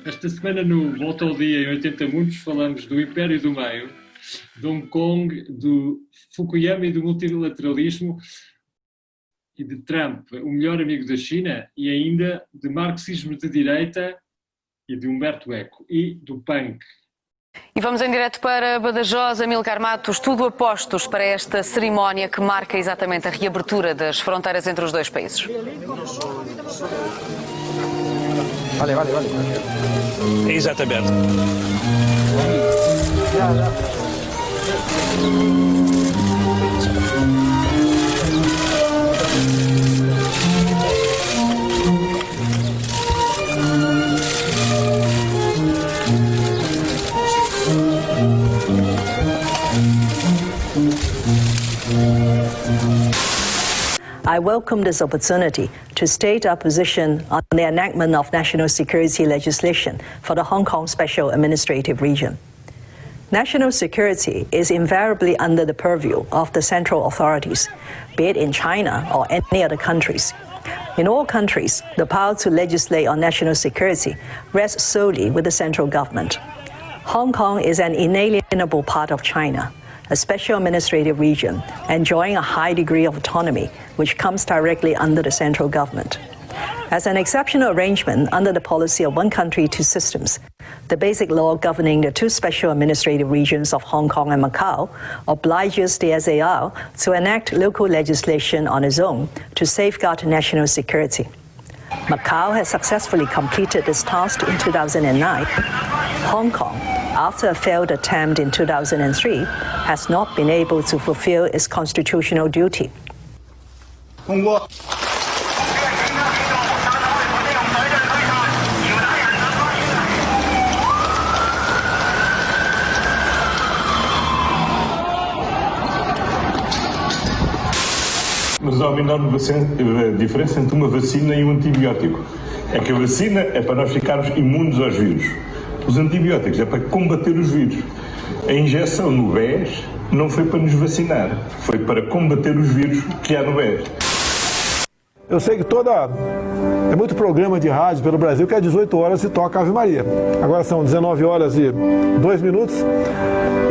Esta semana no Volta ao Dia em 80 Mundos falamos do Império do Meio, de Hong Kong, do Fukuyama e do multilateralismo e de Trump, o melhor amigo da China, e ainda de marxismo de direita e de Humberto Eco e do punk. E vamos em direto para Badajoz. Amílcar Matos, tudo a postos para esta cerimónia que marca exatamente a reabertura das fronteiras entre os dois países. Vale. Exatamente. I welcome this opportunity to state our position on the enactment of national security legislation for the Hong Kong Special Administrative Region. National security is invariably under the purview of the central authorities, be it in China or any other countries. In all countries, the power to legislate on national security rests solely with the central government. Hong Kong is an inalienable part of China, a special administrative region enjoying a high degree of autonomy, which comes directly under the central government. As an exceptional arrangement under the policy of one country, two systems, the basic law governing the two special administrative regions of Hong Kong and Macau obliges the SAR to enact local legislation on its own to safeguard national security. Macau has successfully completed this task in 2009. Hong Kong, after a failed attempt in 2003, has not been able to fulfill its constitutional duty. Mas há uma enorme diferença entre uma vacina e um antibiótico. É que a vacina é para nós ficarmos imunes aos vírus. Os antibióticos é para combater os vírus. A injeção no BES não foi para nos vacinar, foi para combater os vírus que há no BES. Eu sei que é muito programa de rádio pelo Brasil que às 18 horas se toca Ave Maria. Agora são 19 horas e 2 minutos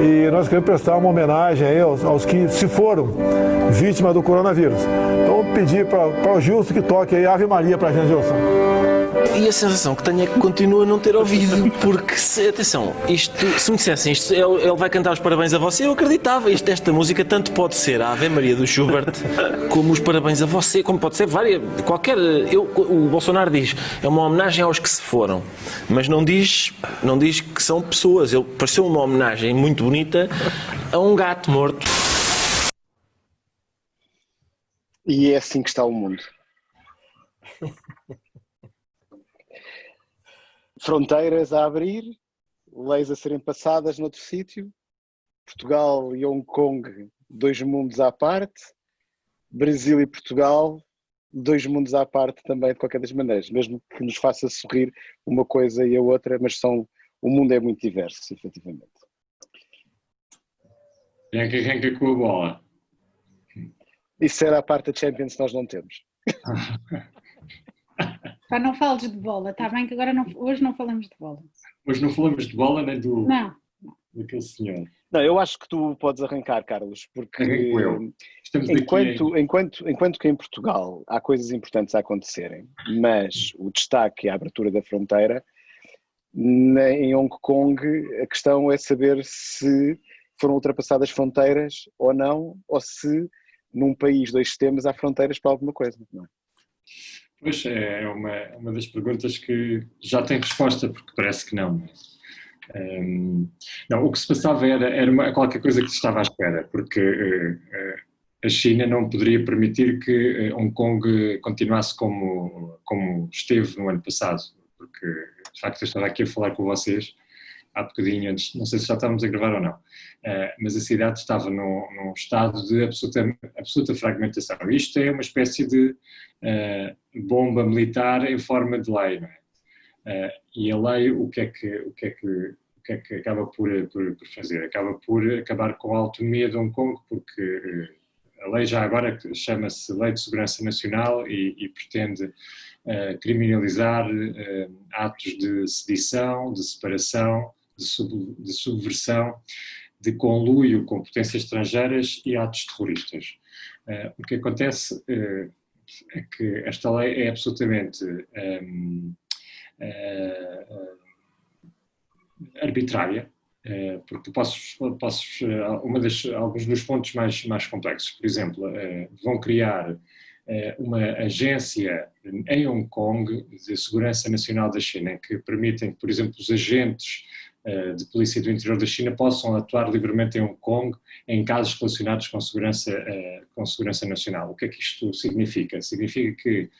e nós queremos prestar uma homenagem aí aos que se foram vítimas do coronavírus. Então vou pedir para o Gilson que toque aí Ave Maria para a gente, Gilson. E a sensação que tenho é que continuo a não ter ouvido, porque, atenção, se me dissessem isto, ele vai cantar os parabéns a você, eu acreditava. Esta música tanto pode ser a Ave Maria do Schubert, como os parabéns a você, como pode ser qualquer... O Bolsonaro diz, é uma homenagem aos que se foram, mas não diz que são pessoas. Ele pareceu uma homenagem muito bonita a um gato morto. E é assim que está o mundo. Fronteiras a abrir, leis a serem passadas noutro sítio, Portugal e Hong Kong, dois mundos à parte, Brasil e Portugal, dois mundos à parte também de qualquer das maneiras, mesmo que nos faça sorrir uma coisa e a outra, mas o mundo é muito diverso, efetivamente. Quem é que arranca com a bola? Isso era a parte da Champions que nós não temos. Pá, não fales de bola, está bem que agora hoje não falamos de bola. Hoje não falamos de bola nem Não. daquele senhor. Não, eu acho que tu podes arrancar, Carlos, porque enquanto que em Portugal há coisas importantes a acontecerem, mas o destaque é a abertura da fronteira, em Hong Kong a questão é saber se foram ultrapassadas fronteiras ou não, ou se num país dois sistemas há fronteiras para alguma coisa, não é? Pois é uma das perguntas que já tem resposta, porque parece que não. Não, o que se passava era qualquer coisa que se estava à espera, porque a China não poderia permitir que Hong Kong continuasse como esteve no ano passado, porque de facto eu estava aqui a falar com vocês há bocadinho antes, não sei se já estávamos a gravar ou não, mas a cidade estava num estado de absoluta fragmentação. Isto é uma espécie de bomba militar em forma de lei, não é? E a lei o que é que acaba por fazer? Acaba por acabar com a autonomia de Hong Kong, porque a lei já agora chama-se Lei de Segurança Nacional e pretende criminalizar atos de sedição, de separação, de subversão, de conluio com potências estrangeiras e atos terroristas. O que acontece é que esta lei é absolutamente arbitrária, porque alguns dos pontos mais complexos, por exemplo, vão criar uma agência em Hong Kong de segurança nacional da China, que permitem que, por exemplo, os agentes de polícia do interior da China possam atuar livremente em Hong Kong em casos relacionados com segurança nacional. O que é que isto significa? Significa que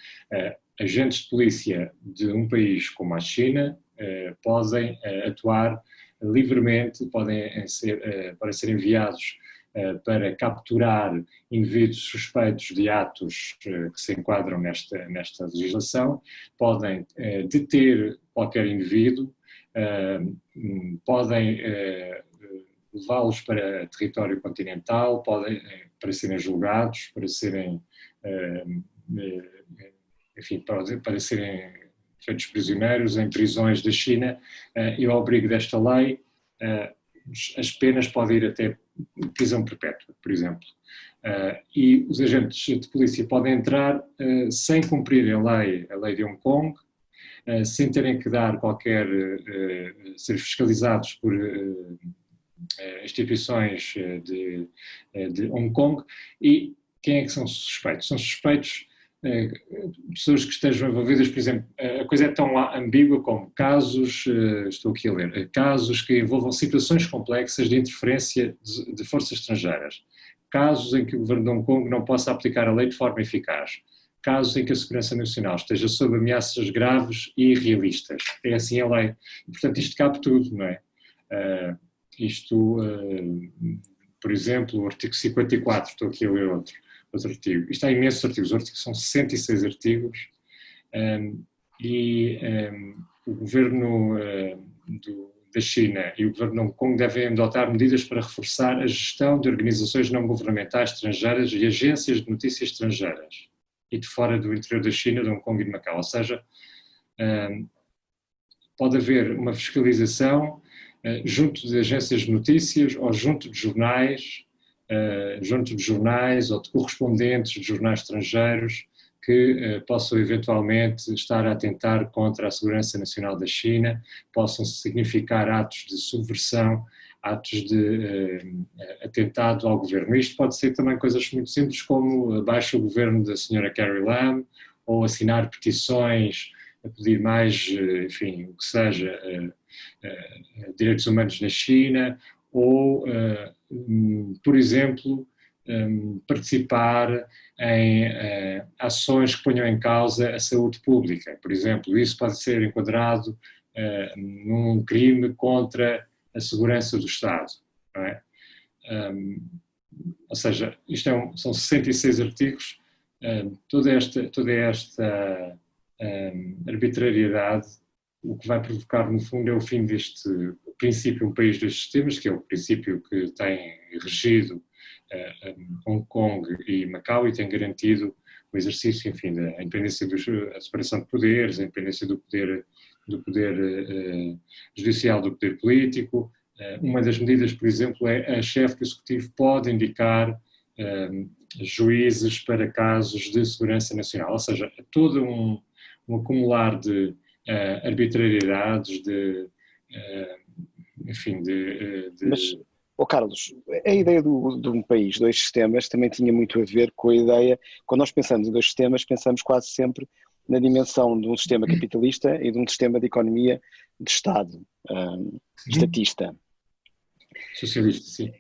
agentes de polícia de um país como a China podem atuar livremente, podem ser enviados para capturar indivíduos suspeitos de atos que se enquadram nesta legislação, podem deter qualquer indivíduo, podem levá-los para território continental, para serem julgados, para serem, enfim, para serem feitos prisioneiros em prisões da China, e ao abrigo desta lei as penas podem ir até prisão perpétua, por exemplo. E os agentes de polícia podem entrar sem cumprir a lei de Hong Kong, sem terem que ser fiscalizados por instituições de Hong Kong. E quem é que são suspeitos? São suspeitos pessoas que estejam envolvidas, por exemplo, a coisa é tão ambígua como casos, estou aqui a ler, casos que envolvam situações complexas de interferência de forças estrangeiras, casos em que o governo de Hong Kong não possa aplicar a lei de forma eficaz, casos em que a segurança nacional esteja sob ameaças graves e irrealistas. É assim a lei. E, portanto, isto cabe tudo, não é? Por exemplo, o artigo 54, estou aqui a ler outro artigo. Isto há imensos artigos, os artigos são 66 artigos, o governo da China e o governo de Hong Kong devem adotar medidas para reforçar a gestão de organizações não governamentais estrangeiras e agências de notícias estrangeiras e de fora do interior da China, de Hong Kong e de Macau. Ou seja, pode haver uma fiscalização junto de agências de notícias ou junto de jornais ou de correspondentes de jornais estrangeiros que possam eventualmente estar a atentar contra a segurança nacional da China, possam significar atos de subversão, atos de atentado ao governo. Isto pode ser também coisas muito simples, como abaixo o governo da senhora Carrie Lam, ou assinar petições a pedir mais, enfim, o que seja, direitos humanos na China, ou, por exemplo, participar em ações que ponham em causa a saúde pública. Por exemplo, isso pode ser enquadrado num crime contra a segurança do Estado. Não é? Ou seja, são 66 artigos, toda esta arbitrariedade, o que vai provocar, no fundo, é o fim deste princípio, um país dois sistemas, que é o princípio que tem regido Hong Kong e Macau e tem garantido o exercício, enfim, da independência, a separação de poderes, a independência do poder judicial do poder político. Uma das medidas, por exemplo, é a chefe do executivo pode indicar juízes para casos de segurança nacional, ou seja, é todo um acumular de arbitrariedades, enfim, Mas, Carlos, a ideia de um país, dois sistemas, também tinha muito a ver com a ideia, quando nós pensamos em dois sistemas, pensamos quase sempre na dimensão de um sistema capitalista e de um sistema de economia de Estado, estatista. Socialista, sim.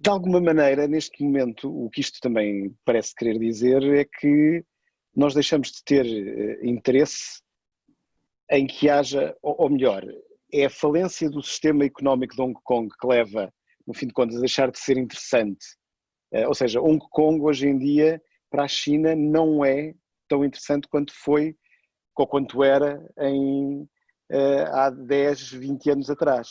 De alguma maneira, neste momento, o que isto também parece querer dizer é que nós deixamos de ter interesse em que haja, ou melhor, é a falência do sistema económico de Hong Kong que leva, no fim de contas, a deixar de ser interessante. Ou seja, Hong Kong hoje em dia, para a China, não é tão interessante quanto foi, ou quanto era há 10, 20 anos atrás.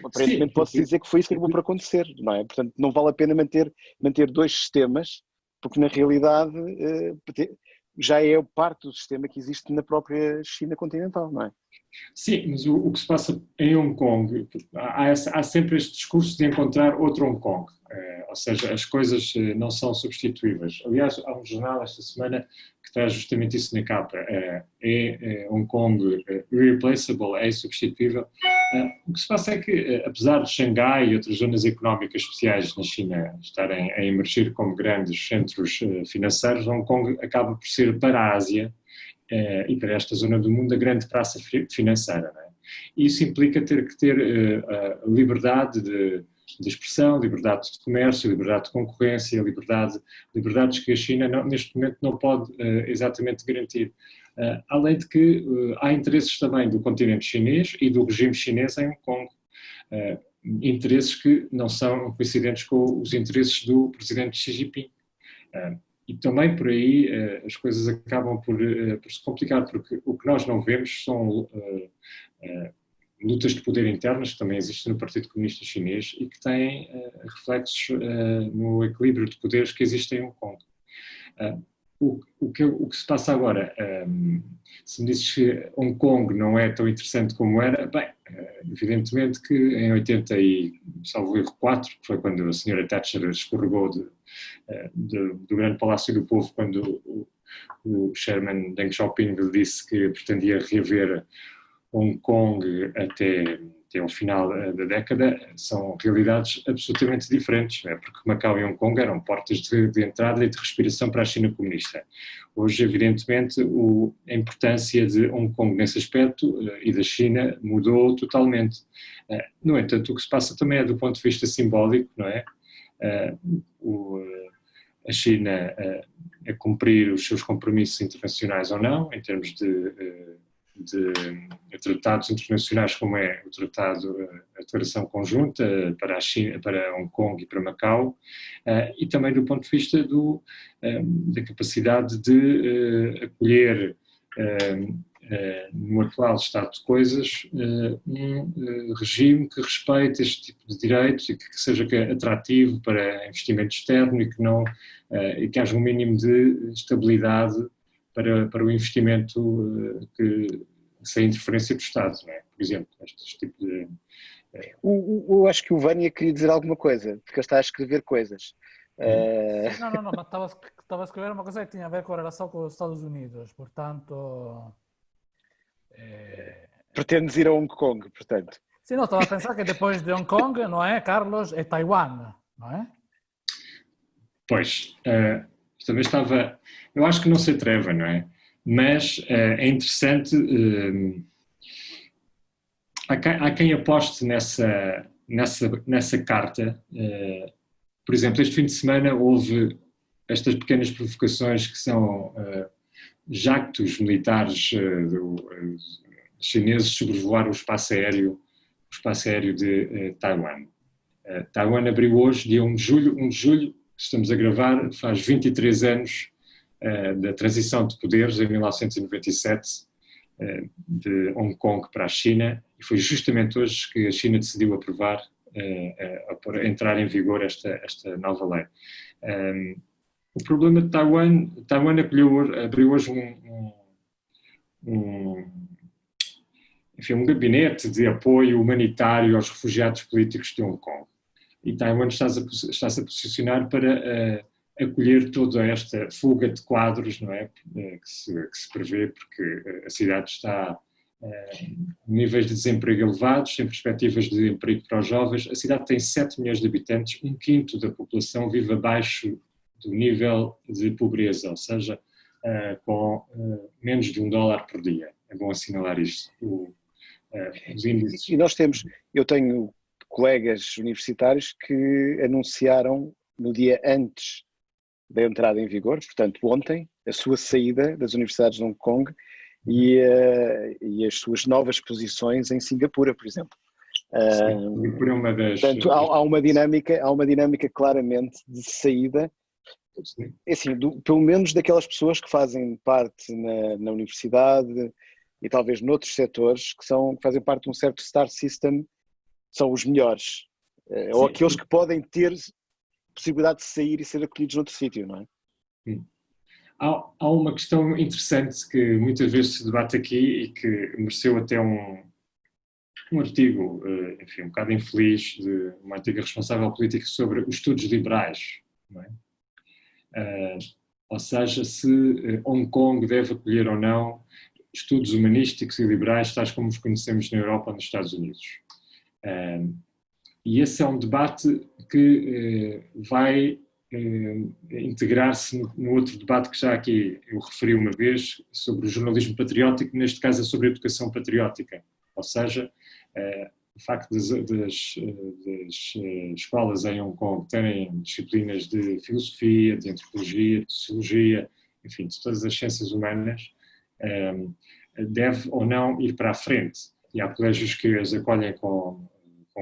Aparentemente pode-se dizer que foi isso que acabou por acontecer, não é? Portanto, não vale a pena manter dois sistemas, porque na realidade já é parte do sistema que existe na própria China continental, não é? Sim, mas o que se passa em Hong Kong, há sempre este discurso de encontrar outro Hong Kong, ou seja, as coisas não são substituíveis. Aliás, há um jornal esta semana que traz justamente isso na capa, Hong Kong irreplaceable, é insubstituível. O que se passa é que, apesar de Xangai e outras zonas económicas especiais na China estarem a emergir como grandes centros financeiros, Hong Kong acaba por ser para a Ásia e para esta zona do mundo a grande praça financeira. Não é? Isso implica ter que ter liberdade de expressão, liberdade de comércio, liberdade de concorrência, liberdades que a China neste momento não pode exatamente garantir. Além de que há interesses também do continente chinês e do regime chinês em Hong Kong, interesses que não são coincidentes com os interesses do presidente Xi Jinping. E também por aí as coisas acabam por se complicar, porque o que nós não vemos são lutas de poder internas, que também existem no Partido Comunista Chinês e que têm reflexos no equilíbrio de poderes que existe em Hong Kong. O que se passa agora, se me dizes que Hong Kong não é tão interessante como era, bem, evidentemente que em 84, que foi quando a senhora Thatcher escorregou do grande Palácio do Povo, quando o chairman Deng Xiaoping lhe disse que pretendia reaver Hong Kong até ao final da década, são realidades absolutamente diferentes, não é? Porque Macau e Hong Kong eram portas de entrada e de respiração para a China comunista. Hoje, evidentemente, a importância de Hong Kong nesse aspecto e da China mudou totalmente. No entanto, o que se passa também é do ponto de vista simbólico, não é? A China a cumprir os seus compromissos internacionais ou não, em termos de tratados internacionais, como é o tratado, a declaração conjunta para a China, para Hong Kong e para Macau, e também do ponto de vista da capacidade de acolher no atual estado de coisas um regime que respeite este tipo de direitos e que seja atrativo para investimento externo e que haja um mínimo de estabilidade para o investimento sem interferência do Estado, não é? Por exemplo, este tipo de... Eu acho que o Vânia queria dizer alguma coisa, porque ele está a escrever coisas. Não, mas estava a escrever uma coisa que tinha a ver com a relação com os Estados Unidos, portanto... Pretendes ir a Hong Kong, portanto. Sim, não, estava a pensar que depois de Hong Kong, não é, Carlos, é Taiwan, não é? Pois, também estava... Eu acho que não se atreva, não é? Mas é interessante, há quem aposte nessa carta. Por exemplo, este fim de semana houve estas pequenas provocações que são jactos militares chineses sobrevoar o espaço aéreo de Taiwan. Taiwan abriu hoje, dia 1 de julho, estamos a gravar, faz 23 anos da transição de poderes em 1997 de Hong Kong para a China, e foi justamente hoje que a China decidiu aprovar para entrar em vigor esta nova lei. O problema de Taiwan abriu hoje um gabinete de apoio humanitário aos refugiados políticos de Hong Kong, e Taiwan está-se a posicionar para acolher toda esta fuga de quadros, não é, que se prevê, porque a cidade está níveis de desemprego elevados, sem perspectivas de emprego para os jovens. A cidade tem 7 milhões de habitantes, 1/5 da população vive abaixo do nível de pobreza, ou seja, com menos de $1 por dia. É bom assinalar isto. Os índices. E eu tenho colegas universitários que anunciaram no dia antes da entrada em vigor, portanto ontem, a sua saída das universidades de Hong Kong e as suas novas posições em Singapura, por exemplo. Singapura é uma das... Portanto, há uma dinâmica claramente de saída, assim, pelo menos daquelas pessoas que fazem parte na universidade e talvez noutros setores que fazem parte de um certo star system, são os melhores, ou aqueles que podem ter possibilidade de sair e ser acolhidos noutro sítio, não é? há uma questão interessante que muitas vezes se debate aqui e que mereceu até um artigo, enfim, um bocado infeliz, de uma antiga responsável política sobre os estudos liberais, não é? Ou seja, se Hong Kong deve acolher ou não estudos humanísticos e liberais, tais como os conhecemos na Europa ou nos Estados Unidos. E esse é um debate que vai integrar-se no outro debate que já aqui eu referi uma vez, sobre o jornalismo patriótico, neste caso é sobre a educação patriótica, ou seja, o facto das escolas em Hong Kong terem disciplinas de filosofia, de antropologia, de sociologia, enfim, de todas as ciências humanas, deve ou não ir para a frente. E há colégios que as acolhem com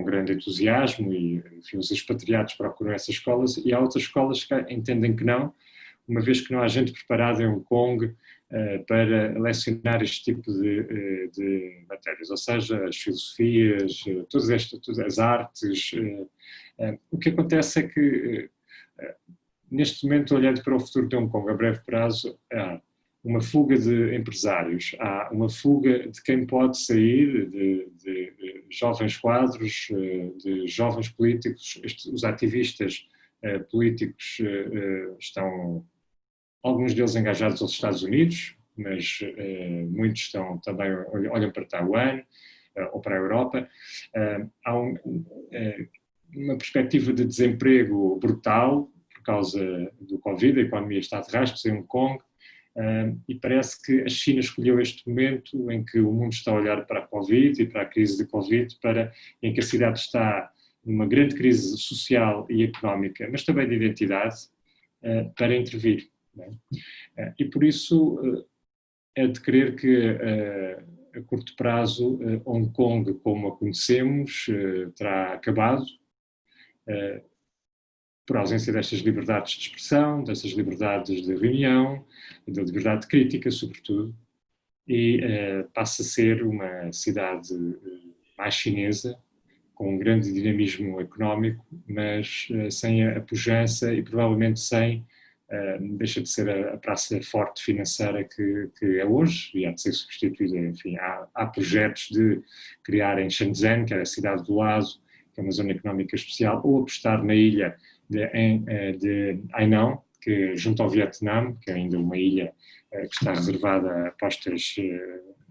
grande entusiasmo e, enfim, os expatriados procuram essas escolas, e há outras escolas que entendem que não, uma vez que não há gente preparada em Hong Kong para lecionar este tipo de matérias, ou seja, as filosofias, todas as artes. O que acontece é que, neste momento, olhando para o futuro de Hong Kong a breve prazo, há uma fuga de empresários, há uma fuga de quem pode sair, de jovens quadros, de jovens políticos. Os ativistas políticos estão, alguns deles engajados aos Estados Unidos, mas muitos estão também, olham para Taiwan ou para a Europa. Há uma perspectiva de desemprego brutal por causa do Covid, a economia está de rastros em Hong Kong. E parece que a China escolheu este momento em que o mundo está a olhar para a Covid e para a crise de Covid, em que a cidade está numa grande crise social e económica, mas também de identidade, para intervir. E por isso é de crer que a curto prazo Hong Kong, como a conhecemos, terá acabado, por ausência destas liberdades de expressão, dessas liberdades de reunião, da liberdade de crítica, sobretudo, e passa a ser uma cidade mais chinesa, com um grande dinamismo económico, mas sem a pujança e provavelmente deixa de ser a praça forte financeira que é hoje, e há de ser substituída. Enfim, há projetos de criar em Shenzhen, que é a cidade do lado, que é uma zona económica especial, ou apostar na ilha de Hainan, que junto ao Vietnã, que é ainda uma ilha que está reservada a apostas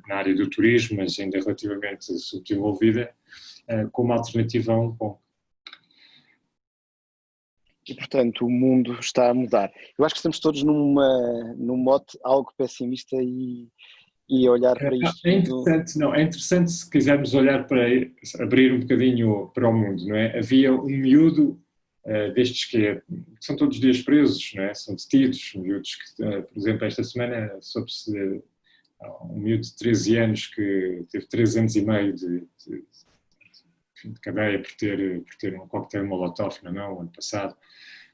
na área do turismo, mas ainda relativamente subdesenvolvida, como alternativa a Hong Kong. E, portanto, o mundo está a mudar. Eu acho que estamos todos num mote algo pessimista e a olhar para isto. É interessante se quisermos olhar abrir um bocadinho para o mundo, não é? Havia um miúdo destes que são todos os dias presos, não é? São detidos, miúdos que, por exemplo, esta semana soube-se um miúdo de 13 anos que teve 3 anos e meio de cadeia por ter um coquetel Molotov na mão, ano passado.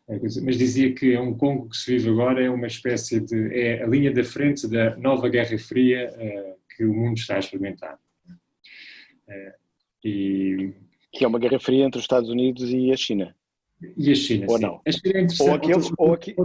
Mas dizia que Hong Kong, que se vive agora, é uma espécie é a linha da frente da nova Guerra Fria que o mundo está a experimentar. Que é uma Guerra Fria entre os Estados Unidos e a China. E a China, ou sim. Não. A China é interessante.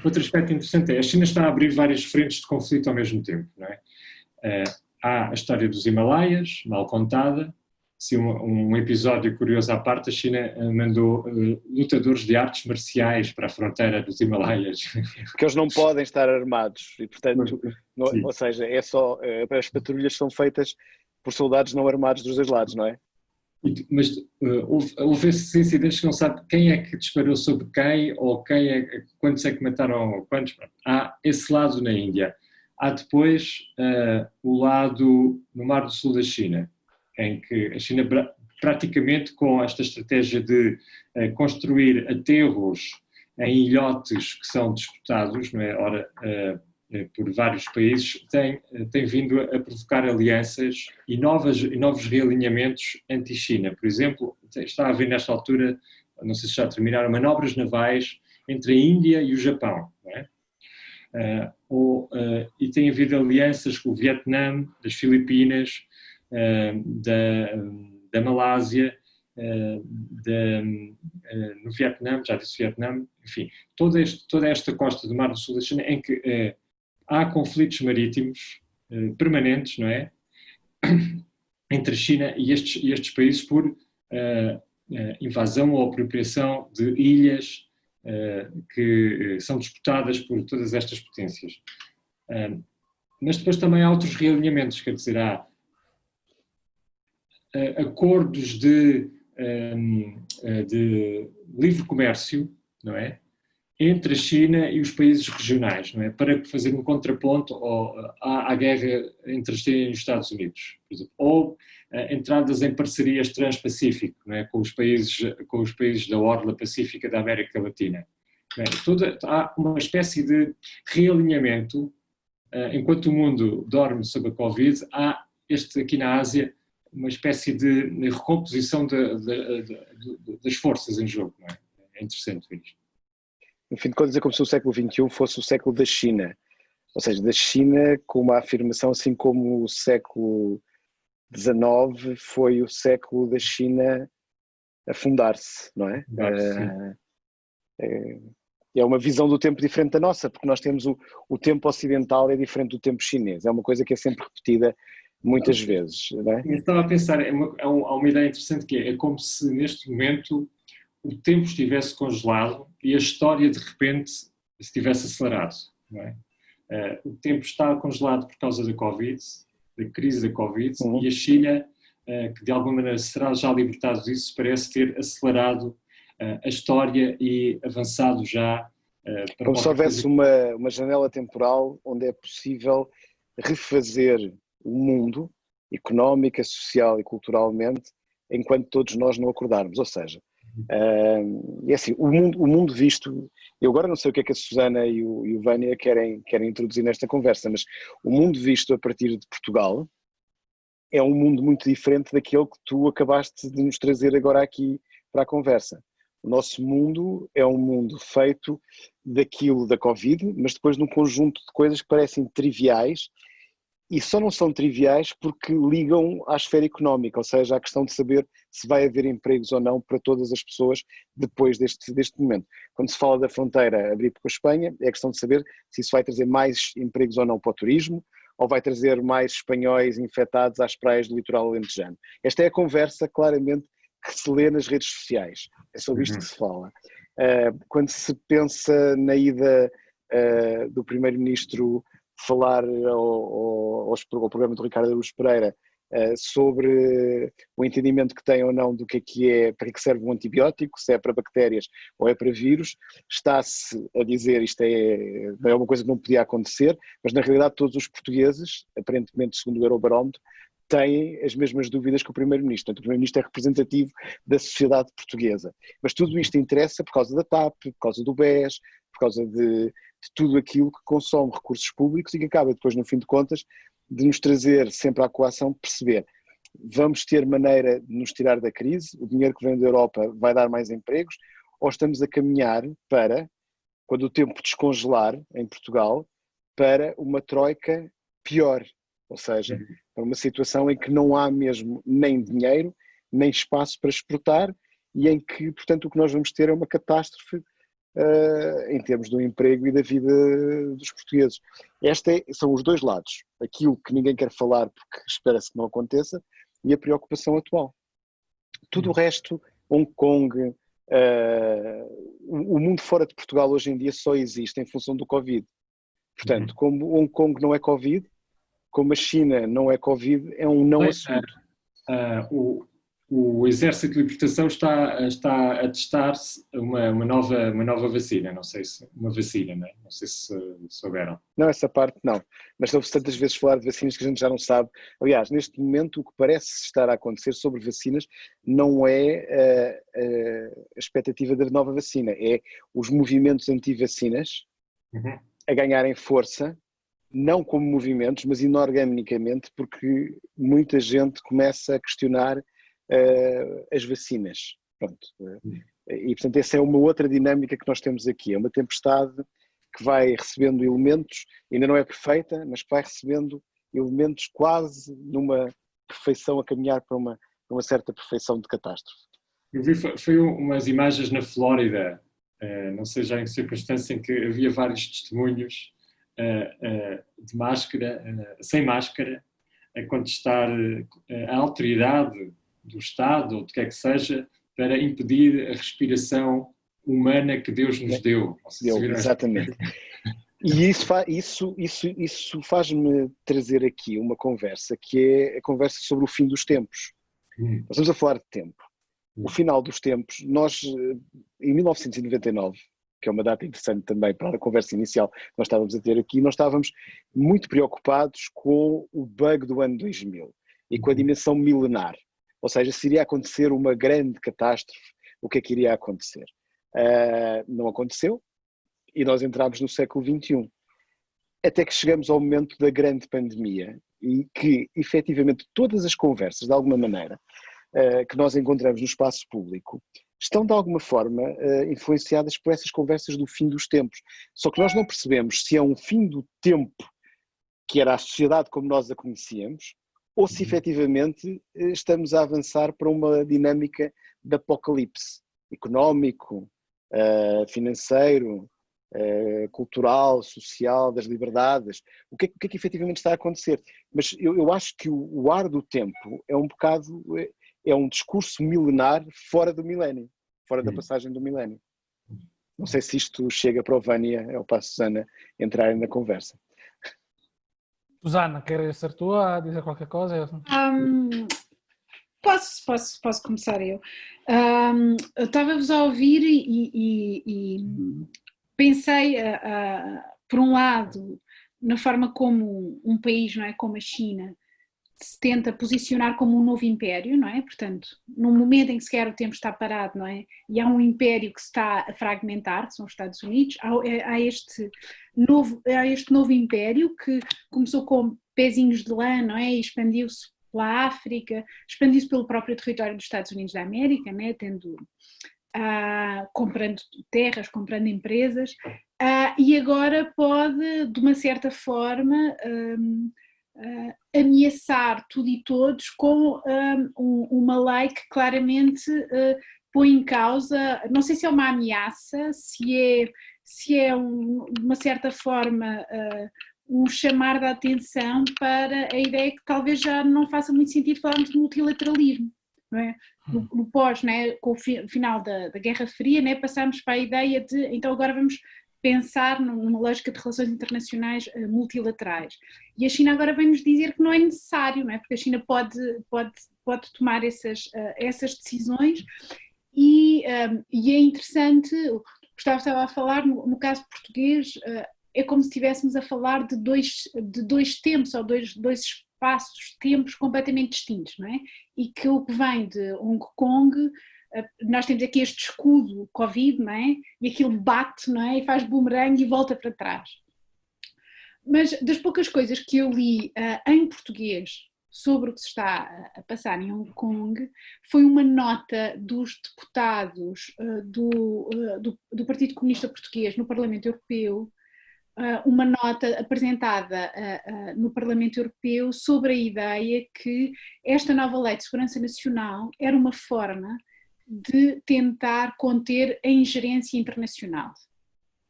Outro aspecto interessante é a China está a abrir várias frentes de conflito ao mesmo tempo. Não é? Há a história dos Himalaias, mal contada. Se um episódio curioso à parte, a China mandou lutadores de artes marciais para a fronteira dos Himalaias. Porque eles não podem estar armados e, portanto, ou seja, as patrulhas são feitas por soldados não armados dos dois lados, não é? Mas houve esses incidentes que não sabe quem é que disparou sobre quem ou quantos é que mataram quantos. Há esse lado na Índia. Há depois o lado no Mar do Sul da China, em que a China praticamente com esta estratégia de construir aterros em ilhotes que são disputados, não é? Por vários países, tem vindo a provocar alianças e novos realinhamentos anti-China. Por exemplo, está a haver nesta altura, não sei se já terminaram, manobras navais entre a Índia e o Japão. Não é? E tem havido alianças com o Vietnã, das Filipinas, da Malásia no Vietnã, já disse Vietnã, enfim, toda esta costa do Mar do Sul da China, em que há conflitos marítimos permanentes, não é? Entre a China e estes países por invasão ou apropriação de ilhas que são disputadas por todas estas potências. Mas depois também há outros realinhamentos, quer dizer, há acordos de livre comércio, não é? Entre a China e os países regionais, não é? Para fazer um contraponto à guerra entre a China e os Estados Unidos, por exemplo. Ou entradas em parcerias transpacífico, não é? com os países da orla pacífica da América Latina. Não é? Há uma espécie de realinhamento, enquanto o mundo dorme sob a Covid, há aqui na Ásia uma espécie de recomposição das forças em jogo, não é? É interessante ver isto. No fim de contas, é como se o século XXI fosse o século da China, ou seja, da China com uma afirmação, assim como o século XIX foi o século da China a fundar-se, não é? É uma visão do tempo diferente da nossa, porque nós temos o tempo ocidental é diferente do tempo chinês, é uma coisa que é sempre repetida muitas vezes, não é? Eu estava a pensar, há uma ideia interessante que é como se neste momento o tempo estivesse congelado e a história de repente se tivesse acelerado, não é? O tempo está congelado por causa da Covid, da crise da Covid, e a China, que de alguma maneira será já libertada disso, parece ter acelerado a história e avançado já para como se houvesse uma janela temporal onde é possível refazer o mundo, económica, social e culturalmente, enquanto todos nós não acordarmos, ou seja, é assim, o mundo visto, eu agora não sei o que é que a Susana e o Vânia querem introduzir nesta conversa, mas o mundo visto a partir de Portugal é um mundo muito diferente daquele que tu acabaste de nos trazer agora aqui para a conversa. O nosso mundo é um mundo feito daquilo da Covid, mas depois de um conjunto de coisas que parecem triviais e só não são triviais porque ligam à esfera económica, ou seja, à questão de saber se vai haver empregos ou não para todas as pessoas depois deste momento. Quando se fala da fronteira abrir com a Espanha, é a questão de saber se isso vai trazer mais empregos ou não para o turismo, ou vai trazer mais espanhóis infectados às praias do litoral alentejano. Esta é a conversa, claramente, que se lê nas redes sociais. É sobre isto que se fala. Quando se pensa na ida do Primeiro-Ministro falar ao programa do Ricardo Araújo Pereira sobre o entendimento que tem ou não do que é, para que serve um antibiótico, se é para bactérias ou é para vírus, está-se a dizer isto não é uma coisa que não podia acontecer, mas na realidade todos os portugueses, aparentemente segundo o Eurobarómetro, têm as mesmas dúvidas que o Primeiro-Ministro. Portanto, o Primeiro-Ministro é representativo da sociedade portuguesa. Mas tudo isto interessa por causa da TAP, por causa do BES, por causa de tudo aquilo que consome recursos públicos e que acaba depois, no fim de contas, de nos trazer sempre à coação de perceber vamos ter maneira de nos tirar da crise, o dinheiro que vem da Europa vai dar mais empregos, ou estamos a caminhar para, quando o tempo descongelar em Portugal, para uma troika pior, ou seja, para uma situação em que não há mesmo nem dinheiro, nem espaço para exportar e em que, portanto, o que nós vamos ter é uma catástrofe em termos do emprego e da vida dos portugueses. São os dois lados, aquilo que ninguém quer falar porque espera-se que não aconteça e a preocupação atual. Tudo o resto, Hong Kong, o mundo fora de Portugal hoje em dia só existe em função do Covid. Portanto, como Hong Kong não é Covid, como a China não é Covid, é um não assunto. O Exército de Libertação está a testar-se uma nova vacina, não sei se uma vacina, não é? Não sei se souberam. Não, essa parte não, mas ouve-se tantas vezes falar de vacinas que a gente já não sabe. Aliás, neste momento o que parece estar a acontecer sobre vacinas não é a expectativa da nova vacina, é os movimentos anti-vacinas a ganharem força, não como movimentos, mas inorganicamente, porque muita gente começa a questionar as vacinas. Pronto. E portanto essa é uma outra dinâmica que nós temos aqui, é uma tempestade que vai recebendo elementos, ainda não é perfeita, mas que vai recebendo elementos quase numa perfeição a caminhar para uma certa perfeição de catástrofe. Eu vi, foi umas imagens na Flórida, não sei já em que circunstância, em que havia vários testemunhos de máscara, sem máscara, a contestar a autoridade do Estado, ou do que é que seja, para impedir a respiração humana que Deus nos deu. Exatamente. E isso faz-me trazer aqui uma conversa, que é a conversa sobre o fim dos tempos. Nós estamos a falar de tempo. O final dos tempos, nós, em 1999, que é uma data interessante também para a conversa inicial que nós estávamos a ter aqui, nós estávamos muito preocupados com o bug do ano 2000 e com a dimensão milenar. Ou seja, se iria acontecer uma grande catástrofe, o que é que iria acontecer? Não aconteceu e nós entramos no século XXI. Até que chegamos ao momento da grande pandemia e que, efetivamente, todas as conversas, de alguma maneira, que nós encontramos no espaço público, estão de alguma forma influenciadas por essas conversas do fim dos tempos. Só que nós não percebemos se é um fim do tempo que era a sociedade como nós a conhecíamos, ou se efetivamente estamos a avançar para uma dinâmica de apocalipse económico, financeiro, cultural, social, das liberdades. O que é que efetivamente está a acontecer? Mas eu acho que o ar do tempo é um bocado... É um discurso milenar fora do milénio, fora da passagem do milénio. Não sei se isto chega para o Vânia ou para a Susana entrarem na conversa. Susana, queres ser tu a dizer qualquer coisa? Posso começar eu. Eu estava-vos a ouvir e pensei, por um lado, na forma como um país, não é, como a China, se tenta posicionar como um novo império, não é? Portanto, num momento em que sequer o tempo está parado, não é? E há um império que se está a fragmentar, que são os Estados Unidos, há este novo império que começou com pezinhos de lã, não é? E expandiu-se pela África, expandiu-se pelo próprio território dos Estados Unidos da América, não é? Comprando terras, comprando empresas, e agora pode, de uma certa forma, ameaçar tudo e todos com uma lei que claramente põe em causa, não sei se é uma ameaça, se é de uma certa forma um chamar de atenção para a ideia que talvez já não faça muito sentido falarmos de multilateralismo, não é? No pós, não é? Com o final da Guerra Fria, não é? Passámos para a ideia de, então agora vamos pensar numa lógica de relações internacionais multilaterais. E a China agora vem-nos dizer que não é necessário, não é? Porque a China pode tomar essas decisões e é interessante, o Gustavo estava a falar, no caso português, é como se estivéssemos a falar de dois tempos ou dois espaços, tempos completamente distintos, não é? E que o que vem de Hong Kong, nós temos aqui este escudo Covid, não é? E aquilo bate, não é? E faz boomerang e volta para trás. Mas das poucas coisas que eu li em português sobre o que se está a passar em Hong Kong, foi uma nota dos deputados do Partido Comunista Português no Parlamento Europeu, uma nota apresentada no Parlamento Europeu sobre a ideia que esta nova Lei de Segurança Nacional era uma forma de tentar conter a ingerência internacional.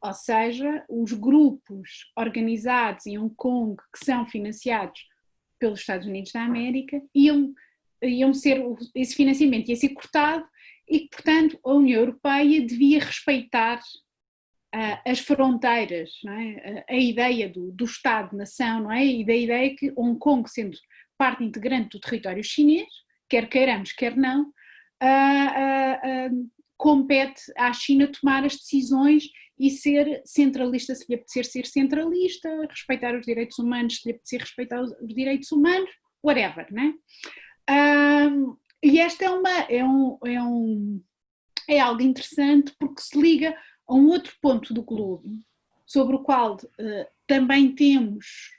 Ou seja, os grupos organizados em Hong Kong que são financiados pelos Estados Unidos da América iam ser, esse financiamento ia ser cortado e que, portanto, a União Europeia devia respeitar as fronteiras, não é? A ideia do Estado-nação, não é? E da ideia que Hong Kong, sendo parte integrante do território chinês, quer queiramos, quer não, compete à China tomar as decisões e ser centralista se lhe apetecer ser centralista, respeitar os direitos humanos se lhe apetecer respeitar os direitos humanos, whatever, não é? E esta é algo interessante porque se liga a um outro ponto do globo, sobre o qual também temos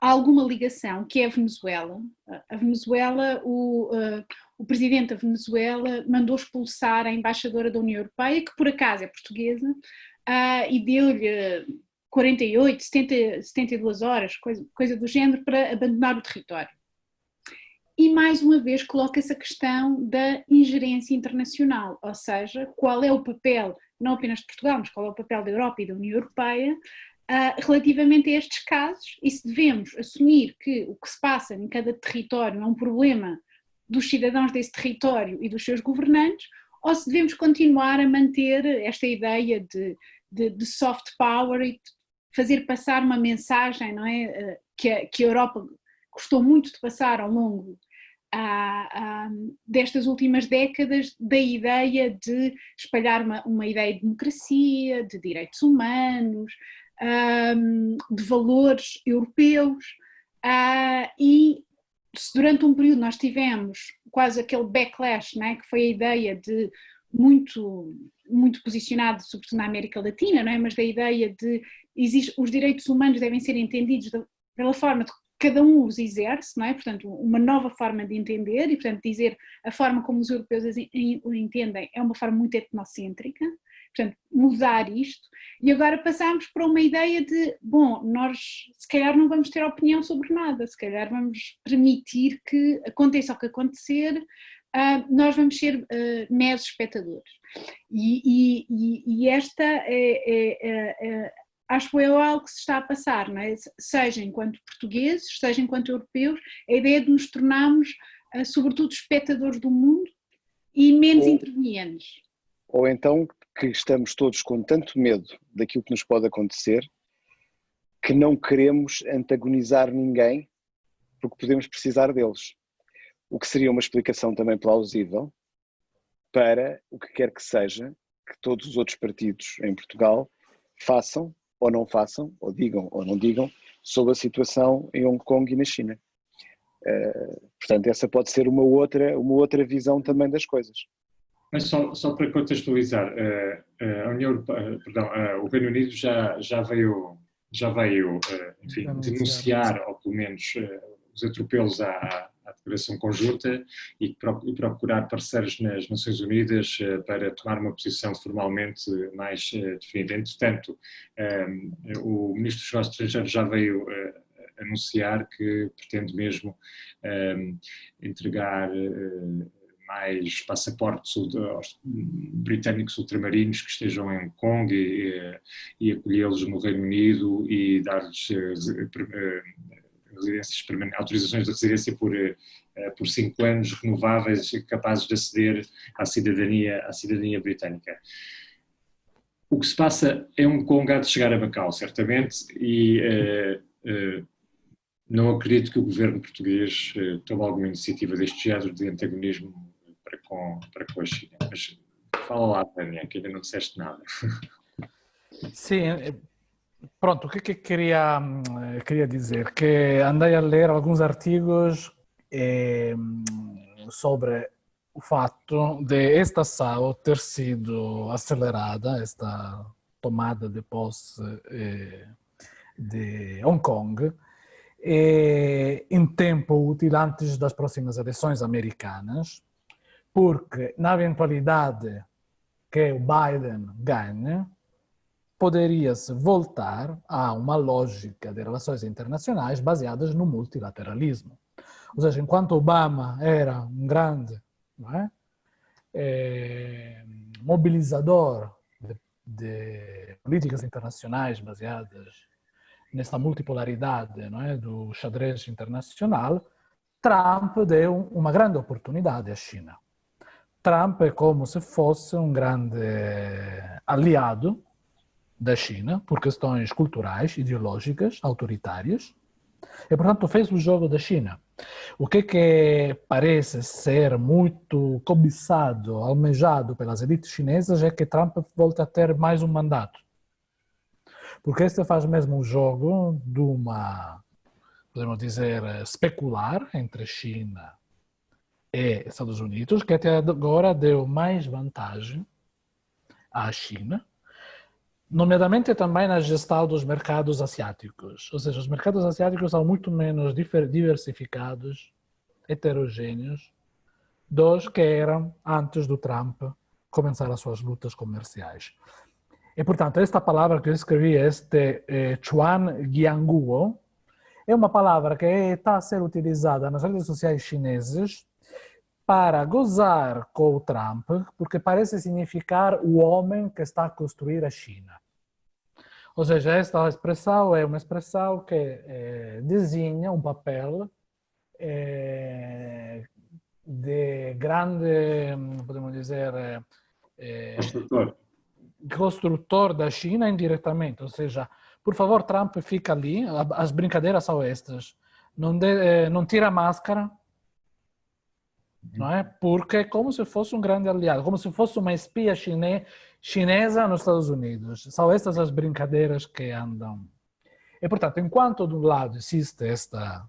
alguma ligação, que é a Venezuela. A Venezuela, o presidente da Venezuela mandou expulsar a embaixadora da União Europeia, que por acaso é portuguesa, e deu-lhe 48, 72 horas, coisa do género, para abandonar o território. E mais uma vez coloca-se a questão da ingerência internacional, ou seja, qual é o papel, não apenas de Portugal, mas qual é o papel da Europa e da União Europeia relativamente a estes casos, e se devemos assumir que o que se passa em cada território é um problema dos cidadãos desse território e dos seus governantes, ou se devemos continuar a manter esta ideia de soft power e de fazer passar uma mensagem, não é, que a Europa gostou muito de passar ao longo destas últimas décadas, da ideia de espalhar uma ideia de democracia, de direitos humanos, de valores europeus, e se durante um período nós tivemos quase aquele backlash, não é, que foi a ideia de muito posicionado, sobretudo na América Latina, não é, mas da ideia de os direitos humanos devem ser entendidos pela forma de cada um os exerce, não é? Portanto, uma nova forma de entender e, portanto, dizer a forma como os europeus o entendem é uma forma muito etnocêntrica, portanto, mudar isto, e agora passamos para uma ideia de, bom, nós se calhar não vamos ter opinião sobre nada, se calhar vamos permitir que aconteça o que acontecer, nós vamos ser meros espectadores. E esta acho eu algo que se está a passar, não é? Seja enquanto portugueses, seja enquanto europeus, a ideia de nos tornarmos, sobretudo, espectadores do mundo e menos intervenientes. Ou então que estamos todos com tanto medo daquilo que nos pode acontecer que não queremos antagonizar ninguém porque podemos precisar deles. O que seria uma explicação também plausível para o que quer que seja que todos os outros partidos em Portugal façam ou não façam, ou digam ou não digam, sobre a situação em Hong Kong e na China. Portanto, essa pode ser uma outra visão também das coisas. Mas só para contextualizar, a União Europeia, o Reino Unido já veio enfim, denunciar, ou pelo menos os atropelos à declaração conjunta e procurar parceiros nas Nações Unidas para tomar uma posição formalmente mais definida. Entretanto, o Ministro dos Negócios Estrangeiros já veio anunciar que pretende mesmo entregar mais passaportes aos britânicos ultramarinos que estejam em Hong Kong e acolhê-los no Reino Unido e dar-lhes autorizações de residência por 5 anos renováveis, capazes de aceder à cidadania britânica. O que se passa em Hong Kong há de chegar a Macau, certamente, e não acredito que o governo português tome alguma iniciativa deste género de antagonismo para com a China. Mas fala lá, Tânia, que ainda não disseste nada. Sim, pronto, o que queria dizer? Que andei a ler alguns artigos sobre o fato de esta SAO ter sido acelerada, esta tomada de posse de Hong Kong, em tempo útil antes das próximas eleições americanas, porque na eventualidade que o Biden ganhe, poderia-se voltar a uma lógica de relações internacionais baseadas no multilateralismo. Ou seja, enquanto Obama era um grande, não é, mobilizador de políticas internacionais baseadas nessa multipolaridade, não é, do xadrez internacional, Trump deu uma grande oportunidade à China. Trump é como se fosse um grande aliado da China por questões culturais, ideológicas, autoritárias, e, portanto, fez o jogo da China. O que parece ser muito cobiçado, almejado pelas elites chinesas é que Trump volte a ter mais um mandato. Porque este faz mesmo o jogo de uma, podemos dizer, especular entre China e Estados Unidos, que até agora deu mais vantagem à China, nomeadamente também na gestão dos mercados asiáticos. Ou seja, os mercados asiáticos são muito menos diversificados, heterogêneos, dos que eram antes do Trump começar as suas lutas comerciais. E, portanto, esta palavra que eu escrevi, Chuan Guianguo, é uma palavra que está a ser utilizada nas redes sociais chinesas para gozar com o Trump, porque parece significar o homem que está a construir a China. Ou seja, esta expressão é uma expressão que designa um papel de grande, podemos dizer, construtor da China indiretamente. Ou seja, por favor, Trump fica ali, as brincadeiras são estas. Não tira a máscara, não é? Porque é como se fosse um grande aliado, como se fosse uma espia chinesa nos Estados Unidos. São estas as brincadeiras que andam. E, portanto, enquanto de um lado existe esta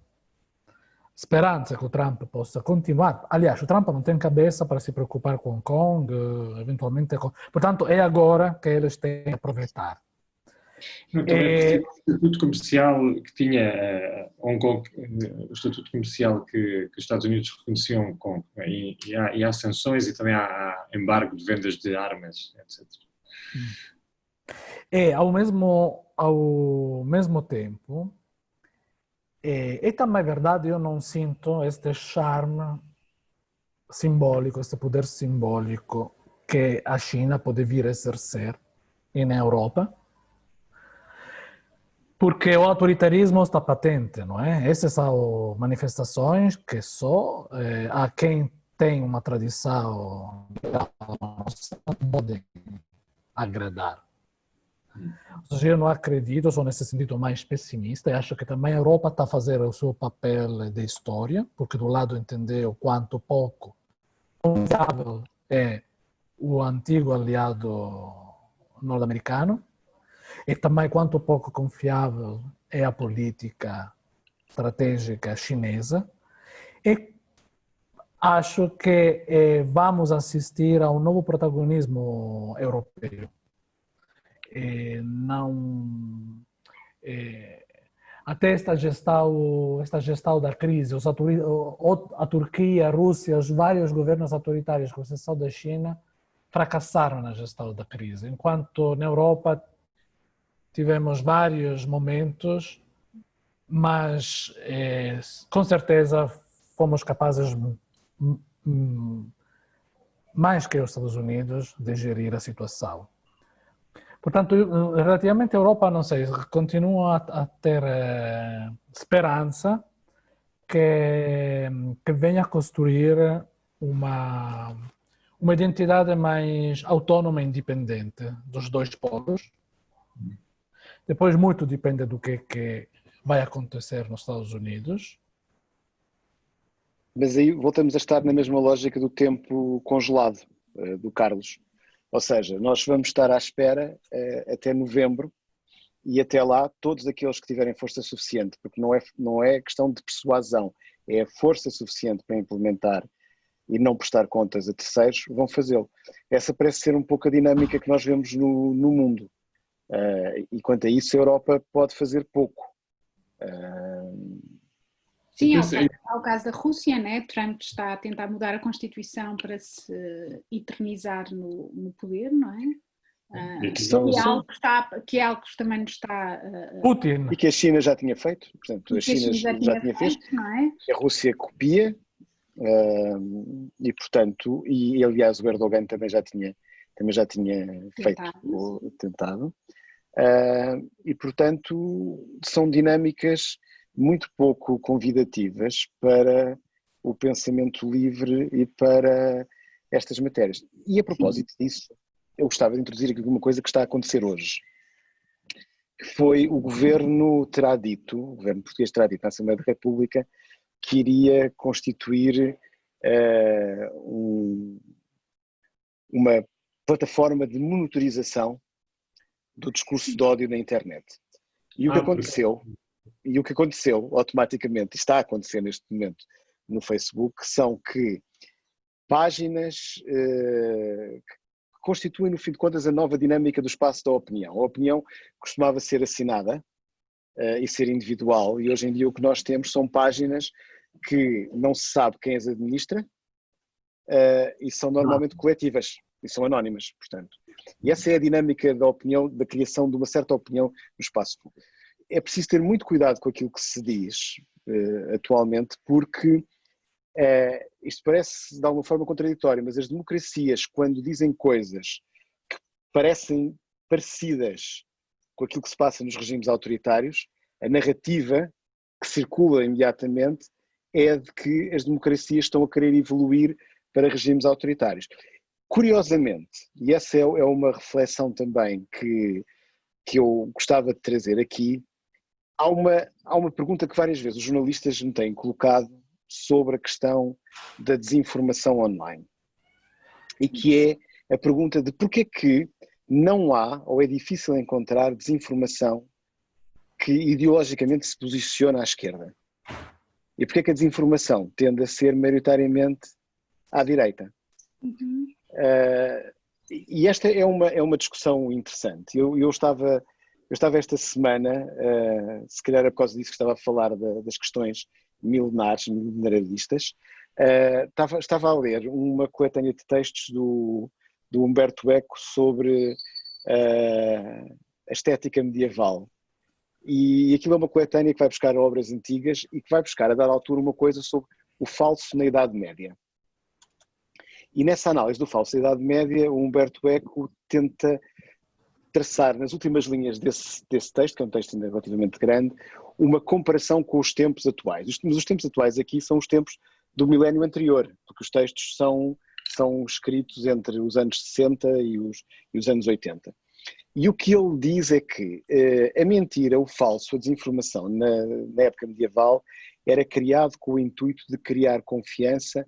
esperança que o Trump possa continuar, aliás, o Trump não tem cabeça para se preocupar com Hong Kong, eventualmente, portanto, é agora que eles têm que aproveitar. Não, também o estatuto comercial que tinha Hong Kong, o estatuto comercial que os Estados Unidos reconheciam Hong Kong, e há sanções e também há embargo de vendas de armas, etc. Ao mesmo tempo, e também é verdade, eu não sinto este charme simbólico, este poder simbólico que a China pode vir a exercer na Europa, porque o autoritarismo está patente, não é? Essas são manifestações que só a quem tem uma tradição podem agradar. Ou seja, eu não acredito, sou nesse sentido mais pessimista, e acho que também a Europa está a fazer o seu papel de história, porque do lado entendeu quanto pouco confiável é o antigo aliado norte-americano, e também quanto pouco confiável é a política estratégica chinesa. E acho que vamos assistir a um novo protagonismo europeu. Até esta gestão da crise, a Turquia, a Rússia, os vários governos autoritários, com exceção da China, fracassaram na gestão da crise, enquanto na Europa tivemos vários momentos, mas com certeza fomos capazes, mais que os Estados Unidos, de gerir a situação. Portanto, relativamente à Europa, não sei, continuo a ter esperança que venha a construir uma identidade mais autónoma e independente dos dois polos. Depois, muito depende do que vai acontecer nos Estados Unidos. Mas aí voltamos a estar na mesma lógica do tempo congelado, do Carlos. Ou seja, nós vamos estar à espera até novembro, e até lá todos aqueles que tiverem força suficiente, porque não é questão de persuasão, é a força suficiente para implementar e não prestar contas a terceiros, vão fazê-lo. Essa parece ser um pouco a dinâmica que nós vemos no mundo. E quanto a isso, a Europa pode fazer pouco. Sim, ao caso da Rússia, né? Trump está a tentar mudar a Constituição para se eternizar no poder, não é? Que é algo que também nos está... Putin. E que a China já tinha feito, portanto, a China já tinha feito, não é? A Rússia copia, e portanto, e aliás o Erdogan também já tinha tentado. E portanto são dinâmicas muito pouco convidativas para o pensamento livre e para estas matérias. E a propósito disso, eu gostava de introduzir aqui uma coisa que está a acontecer hoje, que foi o governo português terá dito na Assembleia da República que iria constituir uma plataforma de monitorização do discurso de ódio na internet. E o que aconteceu automaticamente, e está a acontecer neste momento no Facebook, são que páginas que constituem, no fim de contas, a nova dinâmica do espaço da opinião. A opinião costumava ser assinada e ser individual, e hoje em dia o que nós temos são páginas que não se sabe quem as administra e são normalmente coletivas e são anónimas, portanto. E essa é a dinâmica da opinião, da criação de uma certa opinião no espaço público. é preciso ter muito cuidado com aquilo que se diz atualmente, porque isto parece de alguma forma contraditório, mas as democracias, quando dizem coisas que parecem parecidas com aquilo que se passa nos regimes autoritários, a narrativa que circula imediatamente é de que as democracias estão a querer evoluir para regimes autoritários. Curiosamente, e essa é uma reflexão também que eu gostava de trazer aqui, há uma pergunta que várias vezes os jornalistas me têm colocado sobre a questão da desinformação online, e que é a pergunta de porquê que não há, ou é difícil encontrar, desinformação que ideologicamente se posiciona à esquerda. E porquê que a desinformação tende a ser maioritariamente à direita. Uhum. E esta é uma discussão interessante. Eu estava esta semana, se calhar é por causa disso que estava a falar das questões milenarianistas, estava a ler uma coletânea de textos do Humberto Eco sobre a estética medieval. E aquilo é uma coletânea que vai buscar obras antigas e que vai buscar, a dada altura, uma coisa sobre o falso na Idade Média. E nessa análise do falso na Idade Média, o Humberto Eco tenta traçar, nas últimas linhas desse texto, que é um texto ainda relativamente grande, uma comparação com os tempos atuais. Mas os tempos atuais aqui são os tempos do milénio anterior, porque os textos são escritos entre os anos 60 e os anos 80. E o que ele diz é que a mentira, o falso, a desinformação na época medieval era criado com o intuito de criar confiança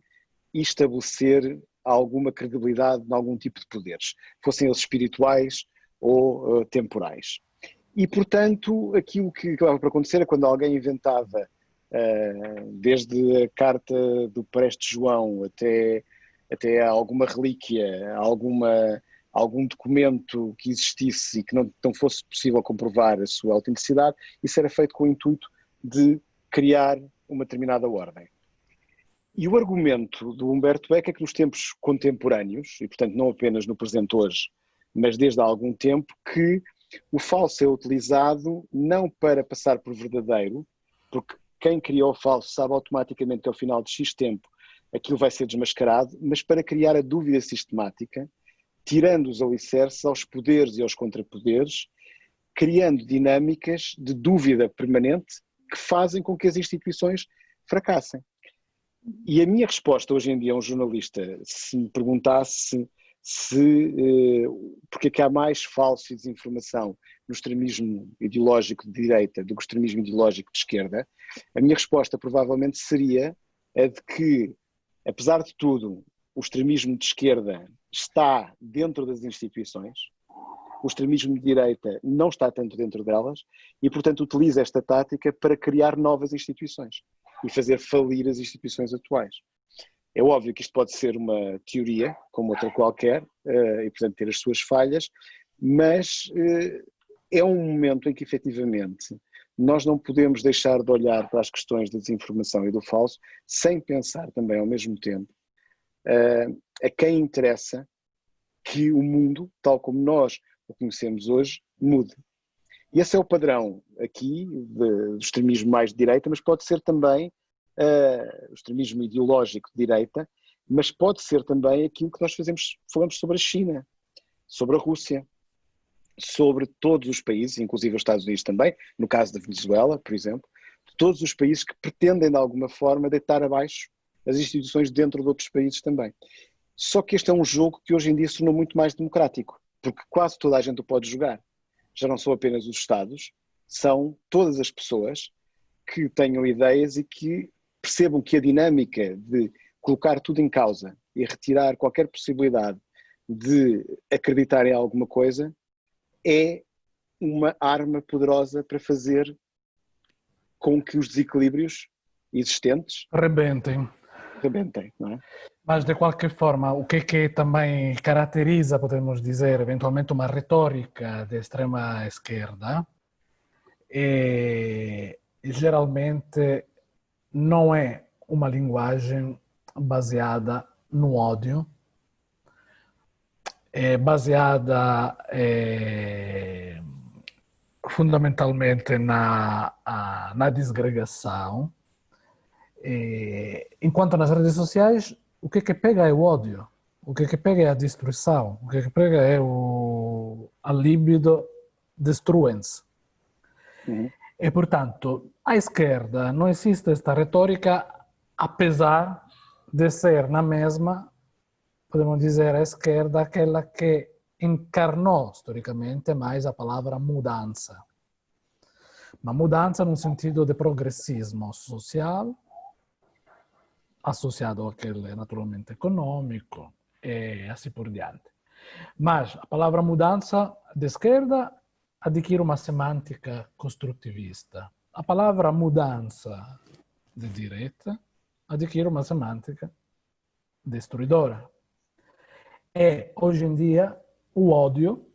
e estabelecer alguma credibilidade em algum tipo de poderes, fossem eles espirituais ou temporais. E, portanto, aquilo que acabava por acontecer é quando alguém inventava, desde a carta do Preste João até alguma relíquia, algum documento que existisse e que não fosse possível comprovar a sua autenticidade, isso era feito com o intuito de criar uma determinada ordem. E o argumento do Humberto Eco é que nos tempos contemporâneos, e portanto não apenas no presente hoje, mas desde há algum tempo, que o falso é utilizado não para passar por verdadeiro, porque quem criou o falso sabe automaticamente que ao final de X tempo aquilo vai ser desmascarado, mas para criar a dúvida sistemática, tirando os alicerces aos poderes e aos contrapoderes, criando dinâmicas de dúvida permanente que fazem com que as instituições fracassem. E a minha resposta hoje em dia a um jornalista, se me perguntasse porque é que há mais falso e desinformação no extremismo ideológico de direita do que o extremismo ideológico de esquerda, a minha resposta provavelmente seria a de que, apesar de tudo, o extremismo de esquerda está dentro das instituições, o extremismo de direita não está tanto dentro delas e, portanto, utiliza esta tática para criar novas instituições e fazer falir as instituições atuais. É óbvio que isto pode ser uma teoria, como outra qualquer, e, portanto, ter as suas falhas, mas é um momento em que, efetivamente, nós não podemos deixar de olhar para as questões da desinformação e do falso sem pensar também, ao mesmo tempo, a quem interessa que o mundo, tal como nós o conhecemos hoje, mude. E esse é o padrão aqui do extremismo mais de direita, mas pode ser também o extremismo ideológico de direita, mas pode ser também aquilo que nós falamos sobre a China, sobre a Rússia, sobre todos os países, inclusive os Estados Unidos também, no caso da Venezuela, por exemplo, todos os países que pretendem de alguma forma deitar abaixo as instituições dentro de outros países também. Só que este é um jogo que hoje em dia se tornou muito mais democrático, porque quase toda a gente o pode jogar. Já não são apenas os Estados, são todas as pessoas que tenham ideias e que percebam que a dinâmica de colocar tudo em causa e retirar qualquer possibilidade de acreditar em alguma coisa é uma arma poderosa para fazer com que os desequilíbrios existentes rebentem, não é? Mas, de qualquer forma, o que também caracteriza, podemos dizer, eventualmente uma retórica de extrema esquerda geralmente não é uma linguagem baseada no ódio, é baseada fundamentalmente na desagregação. Enquanto nas redes sociais, o que pega é o ódio, o que pega é a destruição, o que pega é a libido destruens. E, portanto, à esquerda não existe esta retórica, apesar de ser na mesma, podemos dizer, a esquerda aquela que encarnou historicamente mais a palavra mudança. Uma mudança num sentido de progressismo social, associado àquele naturalmente econômico e assim por diante. Mas a palavra mudança de esquerda adquire uma semântica construtivista. A palavra mudança de direita adquire uma semântica destruidora. E hoje em dia o ódio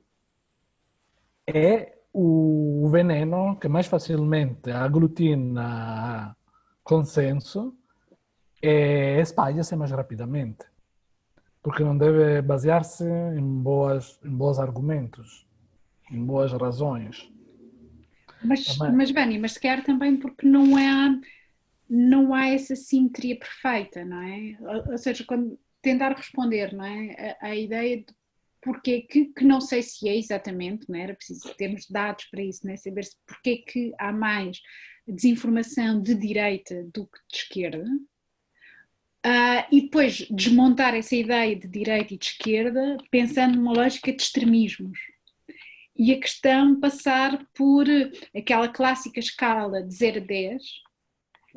é o veneno que mais facilmente aglutina consenso e espalha-se mais rapidamente, porque não deve basear-se em bons argumentos, em boas razões. Mas Bani, mas se calhar também porque não há essa simetria perfeita, não é? Ou seja, quando tentar responder, não é? A ideia de porque que não sei se é exatamente, não é? Era preciso termos dados para isso, não é? Saber porque que há mais desinformação de direita do que de esquerda. E depois desmontar essa ideia de direita e de esquerda pensando numa lógica de extremismos. E a questão passar por aquela clássica escala de 0 a 10,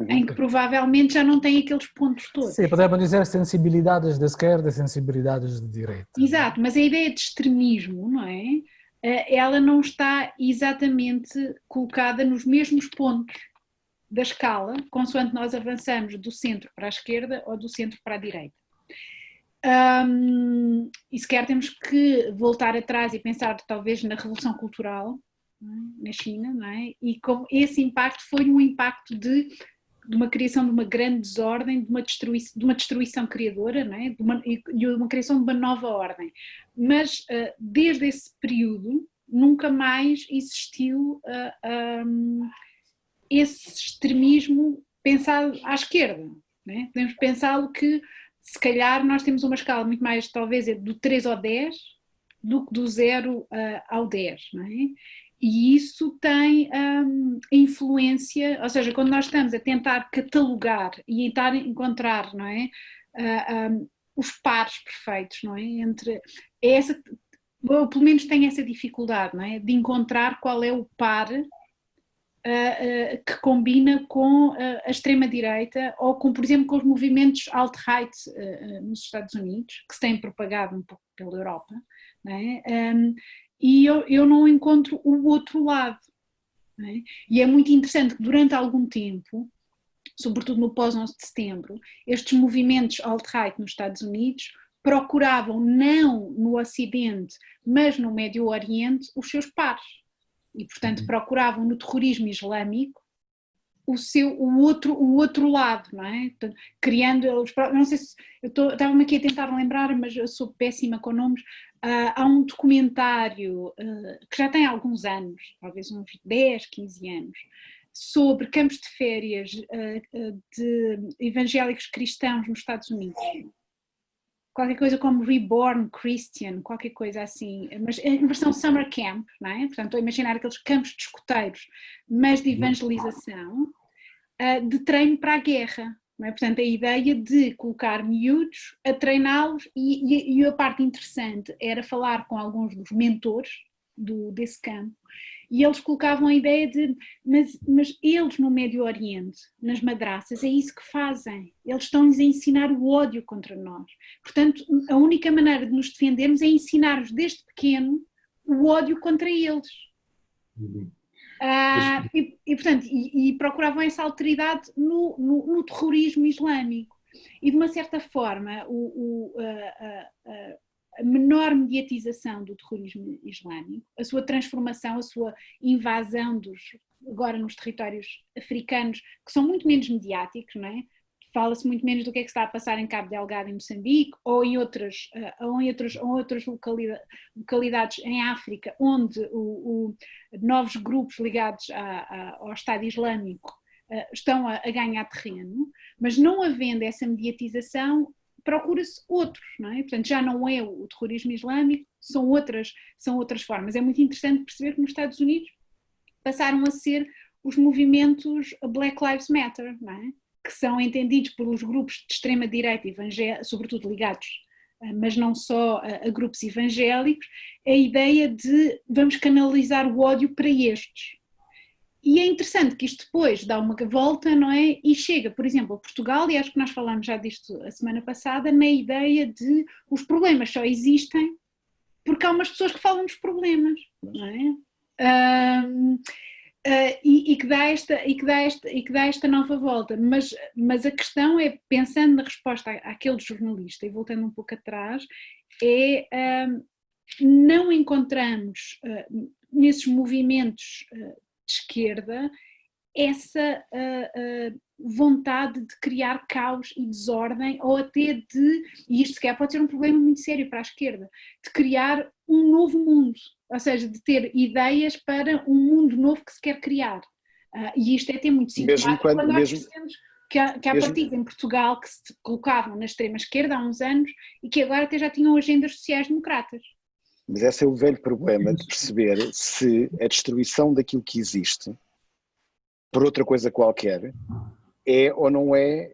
em que provavelmente já não tem aqueles pontos todos. Sim, podemos dizer sensibilidades de esquerda e sensibilidades de direita. Exato, mas a ideia de extremismo, não é? Ela não está exatamente colocada nos mesmos pontos da escala, consoante nós avançamos do centro para a esquerda ou do centro para a direita. E sequer temos que voltar atrás e pensar talvez na Revolução Cultural, não é? Na China, não é? E como esse impacto foi um impacto de uma criação de uma grande desordem, de uma destruição criadora, não é? E uma criação de uma nova ordem. Mas desde esse período nunca mais existiu esse extremismo pensado à esquerda, não é? Podemos pensá-lo que se calhar nós temos uma escala muito mais, talvez, do 3 ao 10 do que do 0 ao 10, não é? E isso tem influência, ou seja, quando nós estamos a tentar catalogar e tentar encontrar, não é? Os pares perfeitos, não é? Entre essa, ou pelo menos tem essa dificuldade, não é? De encontrar qual é o par que combina com a extrema-direita ou com, por exemplo, com os movimentos alt-right nos Estados Unidos, que se têm propagado um pouco pela Europa, não é? E eu não encontro o outro lado. Não é? E é muito interessante que durante algum tempo, sobretudo no pós-11 de setembro, estes movimentos alt-right nos Estados Unidos procuravam, não no Ocidente, mas no Médio Oriente, os seus pares. E, portanto, procuravam no terrorismo islâmico o outro lado, não é? Portanto, criando, não sei se, estava-me aqui a tentar lembrar, mas eu sou péssima com nomes, há um documentário que já tem alguns anos, talvez uns 10, 15 anos, sobre campos de férias de evangélicos cristãos nos Estados Unidos. Qualquer coisa como Reborn Christian, qualquer coisa assim, mas em versão Summer Camp, não é? Portanto, estou a imaginar aqueles campos de escoteiros, mas de evangelização, de treino para a guerra, não é? Portanto, a ideia de colocar miúdos a treiná-los e a parte interessante era falar com alguns dos mentores desse campo, e eles colocavam a ideia de, mas eles no Médio Oriente, nas madraças, é isso que fazem, eles estão-nos a ensinar o ódio contra nós, portanto a única maneira de nos defendermos é ensinar-nos desde pequeno o ódio contra eles. Portanto, procuravam essa alteridade no terrorismo islâmico, e de uma certa forma a menor mediatização do terrorismo islâmico, a sua transformação, a sua invasão agora nos territórios africanos, que são muito menos mediáticos, não é? fala-se muito menos do que é que está a passar em Cabo Delgado, em Moçambique, ou em outras localidades em África, onde novos grupos ligados ao Estado Islâmico estão a ganhar terreno, mas não havendo essa mediatização, procura-se outros, não é? Portanto, já não é o terrorismo islâmico, são outras formas. É muito interessante perceber que nos Estados Unidos passaram a ser os movimentos Black Lives Matter, não é? Que são entendidos pelos grupos de extrema-direita, sobretudo ligados, mas não só a grupos evangélicos, a ideia de vamos canalizar o ódio para estes. E é interessante que isto depois dá uma volta, não é? E chega, por exemplo, a Portugal, e acho que nós falámos já disto a semana passada, na ideia de os problemas só existem porque há umas pessoas que falam dos problemas, não é? E que dá esta nova volta, mas a questão é, pensando na resposta àquele jornalista, e voltando um pouco atrás, não encontramos nesses movimentos de esquerda essa vontade de criar caos e desordem, ou até e isto se calhar pode ser um problema muito sério para a esquerda, de criar um novo mundo, ou seja, de ter ideias para um mundo novo que se quer criar. E isto é até muito sintomático quando nós percebemos que há partidos em Portugal que se colocavam na extrema-esquerda há uns anos e que agora até já tinham agendas sociais-democratas. Mas esse é o velho problema de perceber se a destruição daquilo que existe por outra coisa qualquer é ou não é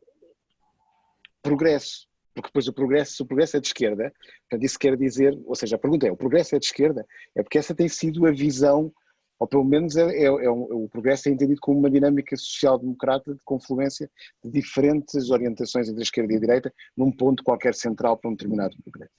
progresso. Porque depois se o progresso é de esquerda, portanto isso quer dizer, ou seja, a pergunta é, o progresso é de esquerda? É porque essa tem sido a visão, ou pelo menos o progresso é entendido como uma dinâmica social-democrata de confluência de diferentes orientações entre a esquerda e a direita num ponto qualquer central para um determinado progresso.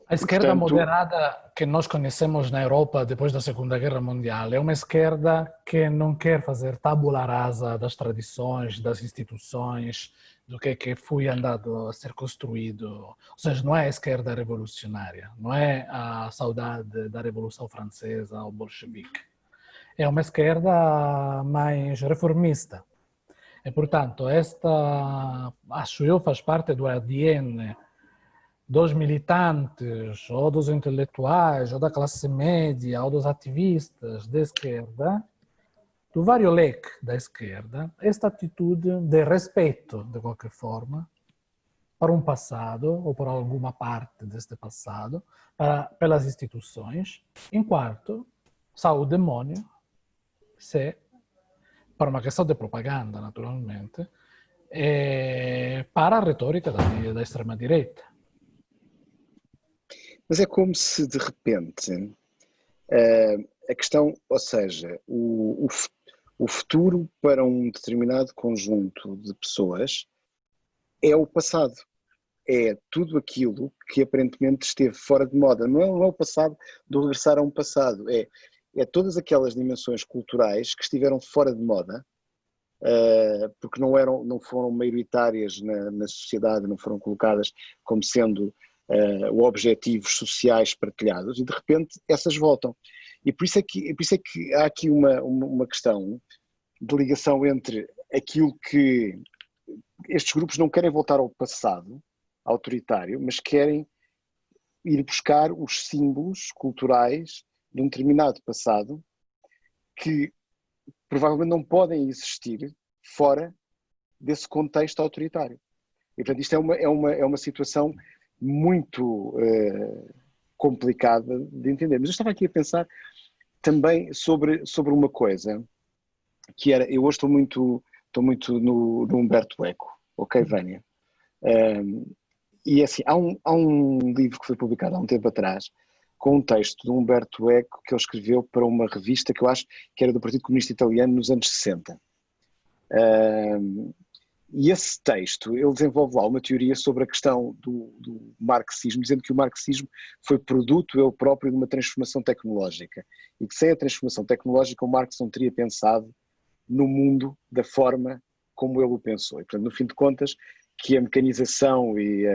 A esquerda moderada que nós conhecemos na Europa depois da Segunda Guerra Mundial é uma esquerda que não quer fazer tabula rasa das tradições, das instituições, do que foi andado a ser construído. Ou seja, não é a esquerda revolucionária, não é a saudade da Revolução Francesa ou bolchevique. É uma esquerda mais reformista. E, portanto, esta, acho eu, faz parte do ADN dos militantes, ou dos intelectuais, ou da classe média, ou dos ativistas da esquerda, do vário leque da esquerda, esta atitude de respeito, de qualquer forma, para um passado, ou por alguma parte deste passado, pelas instituições, enquanto sa o demônio, se, para uma questão de propaganda, naturalmente, para a retórica da extrema-direita. Mas é como se, de repente, a questão, ou seja, o futuro para um determinado conjunto de pessoas é o passado. É tudo aquilo que aparentemente esteve fora de moda. Não é o passado do regressar a um passado. É todas aquelas dimensões culturais que estiveram fora de moda, porque não foram maioritárias na sociedade, não foram colocadas como sendo objetivos sociais partilhados, e de repente essas voltam. E por isso é que há aqui uma questão de ligação entre aquilo que estes grupos não querem voltar ao passado autoritário, mas querem ir buscar os símbolos culturais de um determinado passado que provavelmente não podem existir fora desse contexto autoritário. E portanto isto é uma situação muito complicada de entender. Mas eu estava aqui a pensar também sobre uma coisa, que era, eu hoje estou muito no Humberto Eco, ok, Vânia? E assim, há um livro que foi publicado há um tempo atrás, com um texto de Humberto Eco que ele escreveu para uma revista que eu acho que era do Partido Comunista Italiano nos anos 60. E esse texto, ele desenvolve lá uma teoria sobre a questão do marxismo, dizendo que o marxismo foi produto ele próprio de uma transformação tecnológica e que sem a transformação tecnológica o Marx não teria pensado no mundo da forma como ele o pensou. E, portanto, no fim de contas, que a mecanização e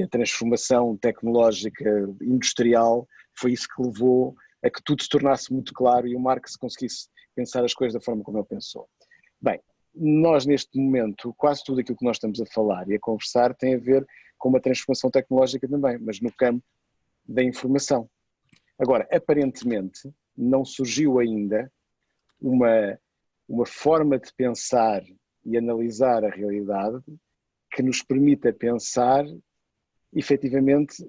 a transformação tecnológica industrial foi isso que levou a que tudo se tornasse muito claro e o Marx conseguisse pensar as coisas da forma como ele pensou. Bem, nós neste momento, quase tudo aquilo que nós estamos a falar e a conversar tem a ver com uma transformação tecnológica também, mas no campo da informação. Agora, aparentemente, não surgiu ainda uma forma de pensar e analisar a realidade que nos permita pensar efetivamente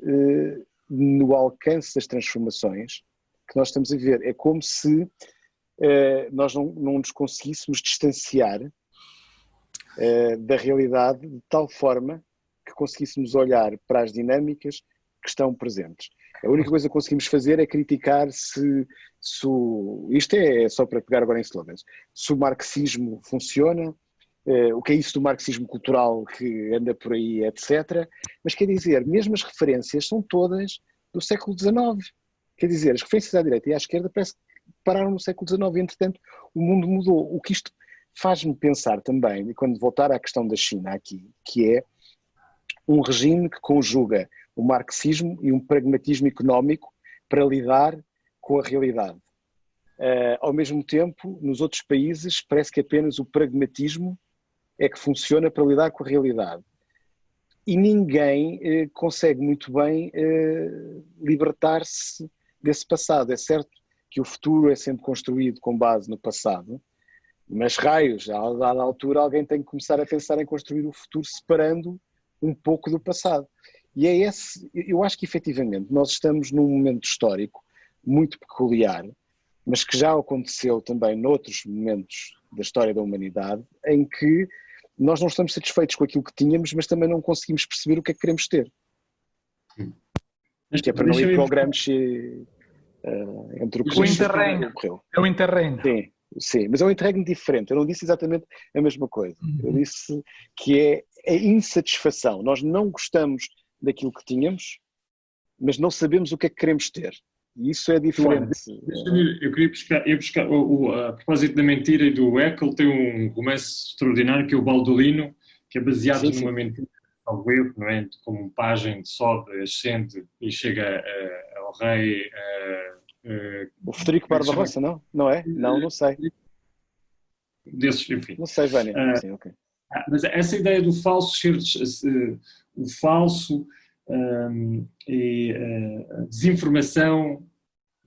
no alcance das transformações que nós estamos a ver. É como se nós não nos conseguíssemos distanciar da realidade de tal forma que conseguíssemos olhar para as dinâmicas que estão presentes. A única coisa que conseguimos fazer é criticar isto é só para pegar agora em slogans, se o marxismo funciona, o que é isso do marxismo cultural que anda por aí, etc. Mas quer dizer, mesmo as referências são todas do século XIX. Quer dizer, as referências à direita e à esquerda parece que pararam no século XIX, entretanto o mundo mudou. O que isto faz-me pensar também, e quando voltar à questão da China aqui, que é um regime que conjuga o marxismo e um pragmatismo económico para lidar com a realidade. Ao mesmo tempo, nos outros países parece que apenas o pragmatismo é que funciona para lidar com a realidade. E ninguém consegue muito bem libertar-se desse passado. É certo que o futuro é sempre construído com base no passado, mas raios, a dada altura alguém tem que começar a pensar em construir o futuro separando um pouco do passado. E é eu acho que efetivamente nós estamos num momento histórico muito peculiar, mas que já aconteceu também noutros momentos da história da humanidade, em que nós não estamos satisfeitos com aquilo que tínhamos, mas também não conseguimos perceber o que é que queremos ter. Que é para não ir para o Gramsci entre o que o interregno. É o interregno. Sim, mas é um interregno diferente. Eu não disse exatamente a mesma coisa. Eu disse que é a insatisfação. Nós não gostamos daquilo que tínhamos, mas não sabemos o que é que queremos ter. E isso é diferente. Eu queria buscar a propósito da mentira e do Haeckel, tem um romance extraordinário que é o Baldolino, que é baseado numa mentira, salvo erro, não é? Como um pajem sobe, ascende e chega ao rei. O Frederico Barbarossa, não? Não é? Não sei. Desses, enfim. Não sei, Vânia. Sim, ok. Mas essa ideia do falso ser o falso e a desinformação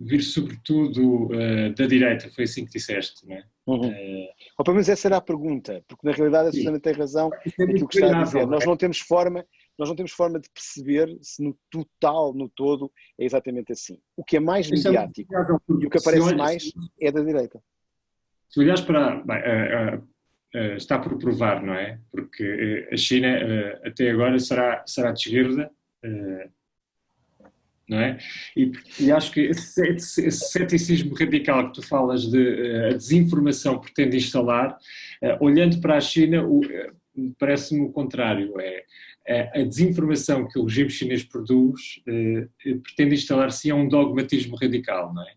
vir sobretudo da direita, foi assim que disseste, não é? Ou pelo menos essa era a pergunta, porque na realidade a Susana tem razão naquilo que está a dizer. Nós não temos forma de perceber se no total, no todo, é exatamente assim. O que é mais mediático e o que aparece mais é da direita. Se olhares para... está por provar, não é? Porque a China até agora será de esquerda, não é? E acho que esse ceticismo radical que tu falas de a desinformação pretende instalar, olhando para a China, parece-me o contrário. A desinformação que o regime chinês produz pretende instalar sim um dogmatismo radical, não é?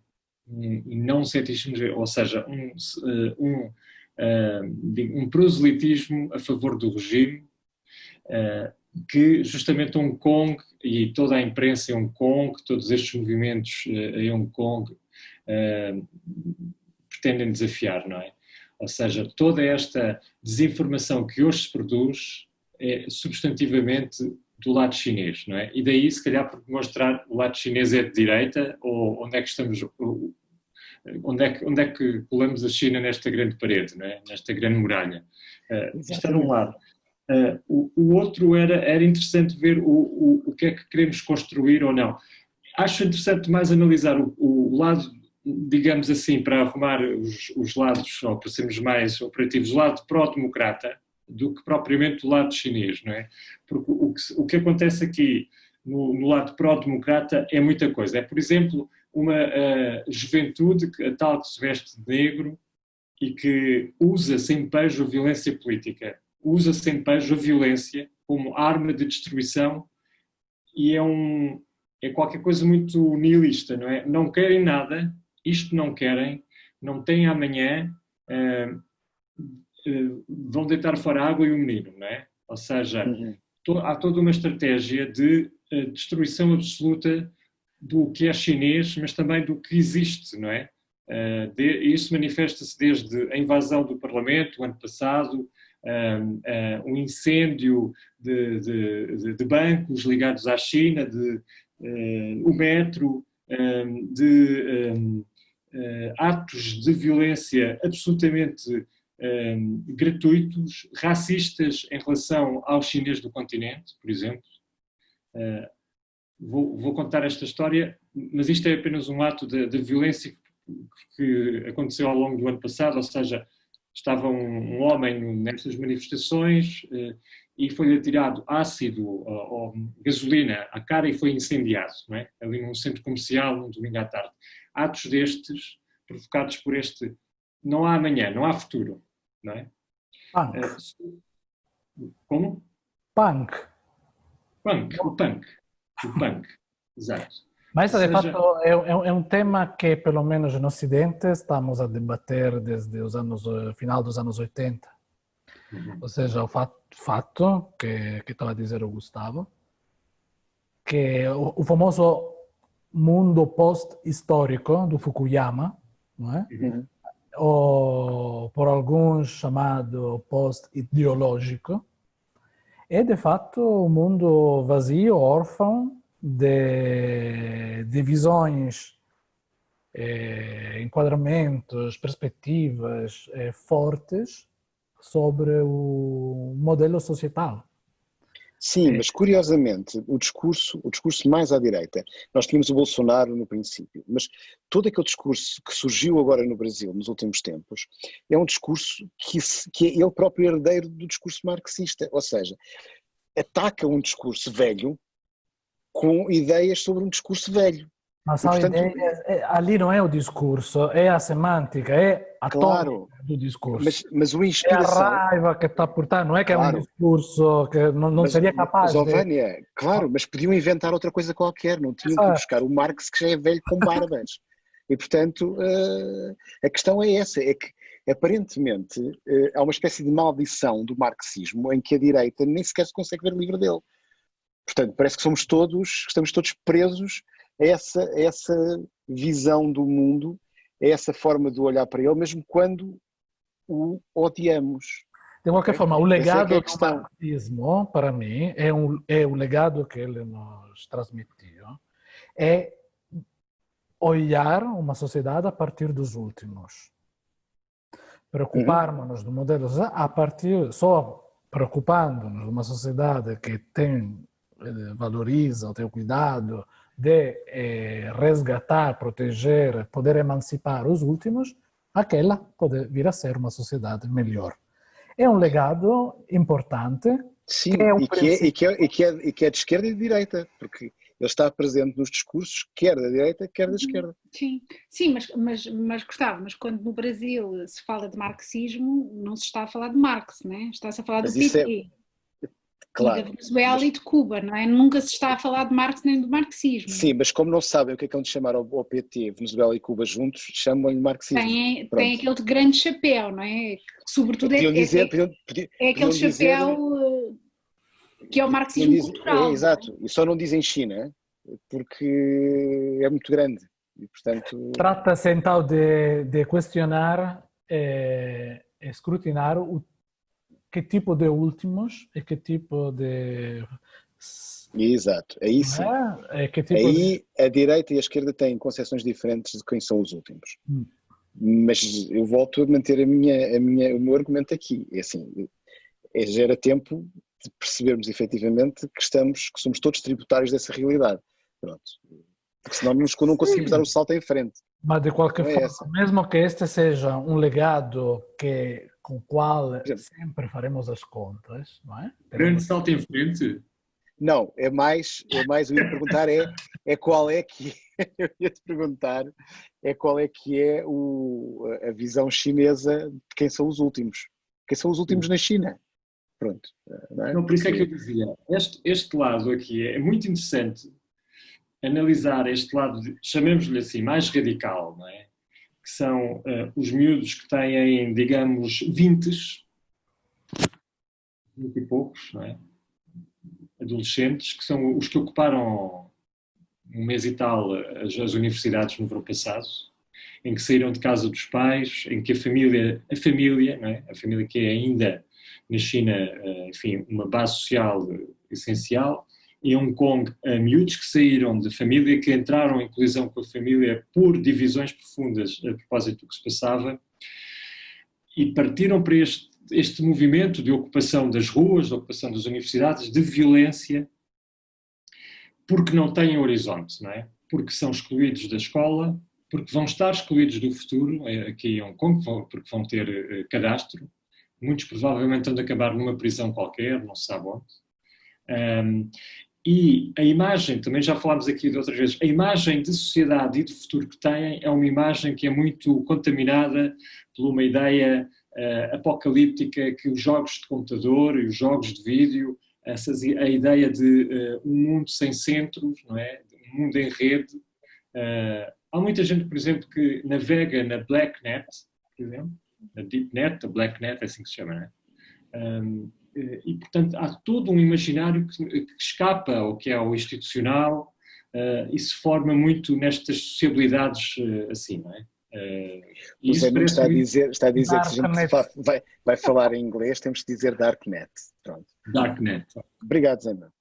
E não um ceticismo, ou seja, um proselitismo a favor do regime, que justamente Hong Kong e toda a imprensa em Hong Kong, todos estes movimentos em Hong Kong pretendem desafiar, não é? Ou seja, toda esta desinformação que hoje se produz é substantivamente do lado chinês, não é? E daí, se calhar, por mostrar o lado chinês é de direita, ou onde é que estamos... Onde é que colamos a China nesta grande parede, não é? Nesta grande muralha? Isto era um lado. O outro era interessante ver o que é que queremos construir ou não. Acho interessante mais analisar o lado, digamos assim, para arrumar os lados, ou para sermos mais operativos, o lado pró-democrata do que propriamente o lado chinês, não é? Porque o que acontece aqui no lado pró-democrata é muita coisa. É, por exemplo, uma juventude tal que se veste de negro e que usa sem pejo a violência política, usa sem pejo a violência como arma de destruição e é qualquer coisa muito nihilista, não é? Não querem nada, isto não querem, não têm amanhã, vão deitar fora a água e o menino, não é? Ou seja, há toda uma estratégia de destruição absoluta do que é chinês, mas também do que existe, não é? Isso manifesta-se desde a invasão do Parlamento, o ano passado, um incêndio de bancos ligados à China, o metro, atos de violência absolutamente gratuitos, racistas em relação aos chineses do continente, por exemplo. Vou contar esta história, mas isto é apenas um ato de violência que aconteceu ao longo do ano passado, ou seja, estava um homem nestas manifestações e foi atirado ácido ou gasolina à cara e foi incendiado, não é? Ali num centro comercial, num domingo à tarde. Atos destes, provocados por este não há amanhã, não há futuro, não é? Punk. Como? Punk. O punk, exato. Mas, de fato, é um tema que, pelo menos no Ocidente, estamos a debater desde os final dos anos 80. Ou seja, o fato que estava a dizer o Gustavo, que o famoso mundo post-histórico do Fukuyama, não é? Ou por alguns chamado post-ideológico, é de fato um mundo vazio, órfão, de visões, enquadramentos, perspectivas fortes sobre o modelo societal. Sim, mas curiosamente, o discurso mais à direita, nós tínhamos o Bolsonaro no princípio, mas todo aquele discurso que surgiu agora no Brasil nos últimos tempos é um discurso que é ele próprio herdeiro do discurso marxista, ou seja, ataca um discurso velho com ideias sobre um discurso velho. Mas ali não é o discurso, é a semântica, é a tônica do discurso. Mas o inspiração... É a raiva que está por trás, não é que é um discurso que não seria capaz de... Vânia, claro, mas podiam inventar outra coisa qualquer, não tinham que buscar o Marx, que já é velho com barbas. E, portanto, a questão é essa, é que aparentemente há uma espécie de maldição do marxismo em que a direita nem sequer se consegue ver livre dele. Portanto, parece que estamos todos presos a essa visão do mundo, a essa forma de olhar para ele, mesmo quando o odiamos. De qualquer forma, o legado do marxismo, para mim, é o legado que ele nos transmitiu, é olhar uma sociedade a partir dos últimos. Preocuparmos-nos do modelo só preocupando-nos de uma sociedade que valoriza, tem o cuidado de resgatar, proteger, poder emancipar os últimos, aquela pode vir a ser uma sociedade melhor. É um legado importante. Sim, que é de esquerda e de direita, porque ele está presente nos discursos, quer da direita, quer da esquerda. Sim, mas Gustavo, mas quando no Brasil se fala de marxismo, não se está a falar de Marx, né? Está-se a falar do PT. Claro, e da Venezuela e de Cuba, não é? Nunca se está a falar de Marx nem do marxismo. Sim, mas como não sabem o que é que vão chamar ao PT, Venezuela e Cuba juntos, chamam-lhe marxismo. Tem aquele grande chapéu, não é? Que, sobretudo é aquele chapéu que é o marxismo cultural. Exato, e só não dizem China, porque é muito grande. E, portanto... Trata-se então de questionar, escrutinar que tipo de últimos e que tipo de... Exato, aí sim. Aí a direita e a esquerda têm concepções diferentes de quem são os últimos. Mas eu volto a manter o meu argumento aqui. É assim, já era tempo de percebermos efetivamente que somos todos tributários dessa realidade. Pronto. Porque senão não conseguimos dar o salto em frente. Mas de qualquer forma, mesmo que este seja um legado com o qual sempre faremos as contas, não é? Grande salto em frente? Não, é mais eu ia perguntar qual é que eu ia te perguntar qual é que é a visão chinesa de quem são os últimos. Quem são os últimos na China? Pronto. Não é? Não, por isso é que eu dizia, este lado aqui é muito interessante analisar este lado, chamemos-lhe assim, mais radical, não é? Que são os miúdos que têm, digamos, 20 e poucos, não é? Adolescentes, que são os que ocuparam um mês e tal as universidades no verão passado, em que saíram de casa dos pais, em que a família, não é? A família que é ainda na China, enfim, uma base social essencial. Em Hong Kong, miúdos que saíram de família, que entraram em colisão com a família por divisões profundas a propósito do que se passava, e partiram para este movimento de ocupação das ruas, de ocupação das universidades, de violência, porque não têm horizonte, não é? Porque são excluídos da escola, porque vão estar excluídos do futuro, aqui em Hong Kong, porque vão ter cadastro, muitos provavelmente vão acabar numa prisão qualquer, não se sabe onde. E a imagem, também já falámos aqui de outras vezes, a imagem de sociedade e de futuro que têm é uma imagem que é muito contaminada por uma ideia apocalíptica que os jogos de computador e os jogos de vídeo, a ideia de um mundo sem centros, não é? Um mundo em rede. Há muita gente, por exemplo, que navega na Blacknet, por exemplo, na DeepNet, a Blacknet, é assim que se chama, não é? E, portanto, há todo um imaginário que escapa ao que é o institucional e se forma muito nestas sociabilidades assim, não é? O Zé Nunes está a dizer que se a gente vai falar em inglês, temos que dizer Darknet. Pronto. Darknet. Obrigado, Zé Nunes.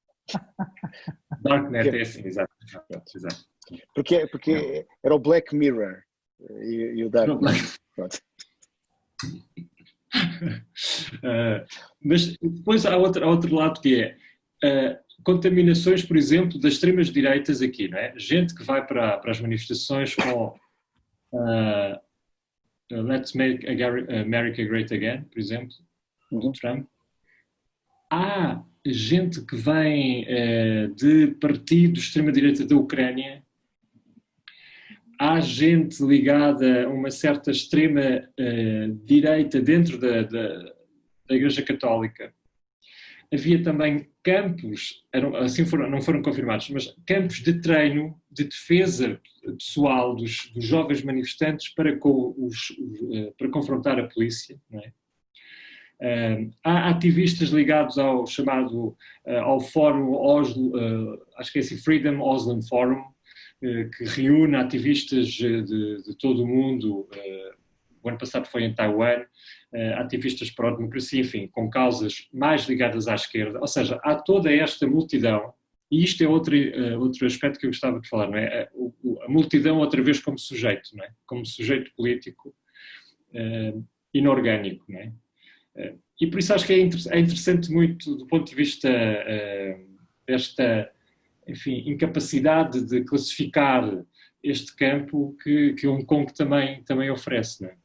Darknet é assim, exato. Porque era o Black Mirror e o Darknet. Pronto. Mas depois há outro lado que é contaminações, por exemplo, das extremas direitas aqui, não é? Gente que vai para as manifestações com Let's Make America Great Again, por exemplo, do Trump. Há gente que vem de partidos de extrema-direita da Ucrânia. Há gente ligada a uma certa extrema-direita dentro da Igreja Católica. Havia também campos, não foram confirmados, mas campos de treino, de defesa pessoal dos jovens manifestantes para confrontar a polícia, não é? Há ativistas ligados ao ao Fórum Oslo, acho que é esse Freedom Oslo Forum, que reúne ativistas de todo o mundo. O ano passado foi em Taiwan, ativistas pró-democracia, enfim, com causas mais ligadas à esquerda. Ou seja, há toda esta multidão, e isto é outro aspecto que eu gostava de falar, não é? A multidão outra vez como sujeito, não é? Como sujeito político inorgânico, não é? E por isso acho que é interessante muito do ponto de vista desta, enfim, incapacidade de classificar este campo que Hong Kong também oferece, não é?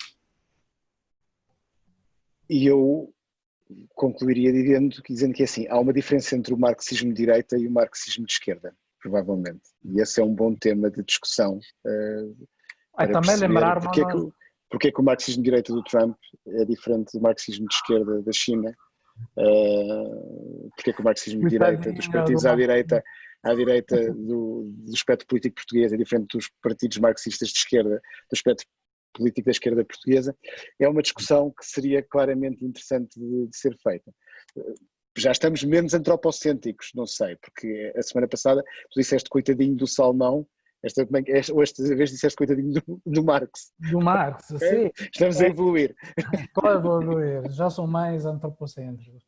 E eu concluiria dizendo que assim, há uma diferença entre o marxismo de direita e o marxismo de esquerda, provavelmente. E esse é um bom tema de discussão. Também lembrar-me porque é que o marxismo de direita do Trump é diferente do marxismo de esquerda da China, porque é que o marxismo de direita dos partidos à direita do espectro político português é diferente dos partidos marxistas de esquerda do espectro político da esquerda portuguesa. É uma discussão que seria claramente interessante de ser feita. Já estamos menos antropocêntricos, não sei, porque a semana passada tu disseste coitadinho do salmão, esta vez disseste coitadinho do Marx. Do Marx, sim. Estamos a evoluir. Estou a evoluir, já sou mais antropocêntrico.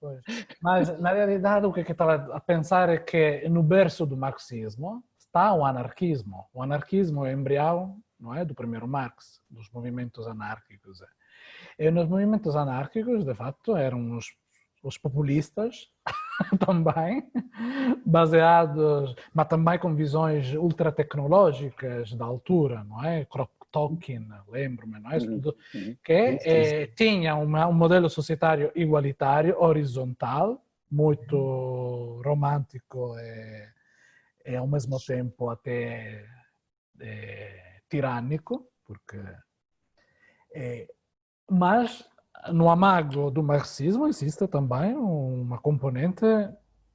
Mas, na realidade, o que eu estava a pensar é que no berço do marxismo está o anarquismo. O anarquismo é o embrião, não é, do primeiro Marx, dos movimentos anárquicos. E nos movimentos anárquicos, de facto, eram os populistas também, baseados, mas também com visões ultratecnológicas da altura, não é? Kropotkin, lembro-me, não é? Que tinha um modelo societário igualitário, horizontal, muito romântico e ao mesmo tempo até tirânico, porque mas no amago do marxismo existe também uma componente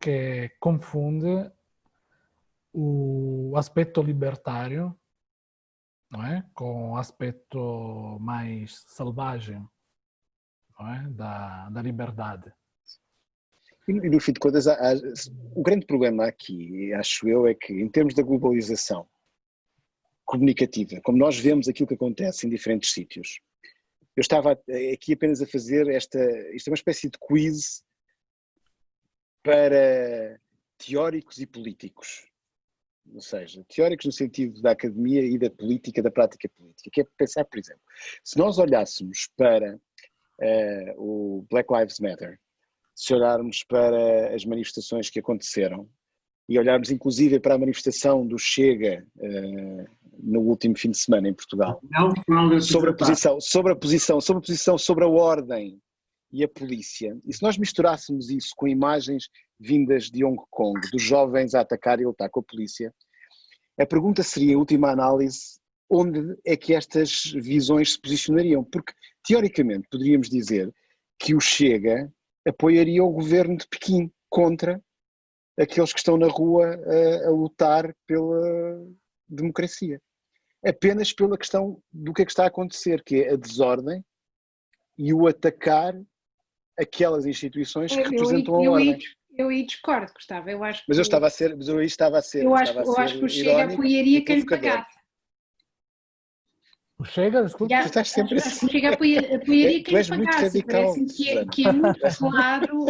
que confunde o aspecto libertário, não é, com o aspecto mais selvagem, não é, da liberdade. E no fim de contas, o grande problema aqui, acho eu, é que em termos da globalização, comunicativa, como nós vemos aquilo que acontece em diferentes sítios. Eu estava aqui apenas a fazer isto é uma espécie de quiz para teóricos e políticos, ou seja, teóricos no sentido da academia e da política, da prática política, que é pensar, por exemplo, se nós olhássemos para o Black Lives Matter, se olharmos para as manifestações que aconteceram e olharmos inclusive para a manifestação do Chega no último fim de semana em Portugal, sobre a posição sobre a ordem e a polícia, e se nós misturássemos isso com imagens vindas de Hong Kong, dos jovens a atacar e a lutar com a polícia, a pergunta seria, em última análise, onde é que estas visões se posicionariam? Porque, teoricamente, poderíamos dizer que o Chega apoiaria o governo de Pequim contra aqueles que estão na rua a lutar pela democracia. Apenas pela questão do que é que está a acontecer, que é a desordem e o atacar aquelas instituições que representam a ordem. Eu aí discordo, Gustavo. Eu acho que, mas eu estava a ser, mas eu aí estava a ser. Eu acho que o Chega apoiaria quem lhe pagasse. O Chega, desculpa. Tu estás sempre assim. O Chega apoiaria quem lhe pagasse. Parece-me que é muito claro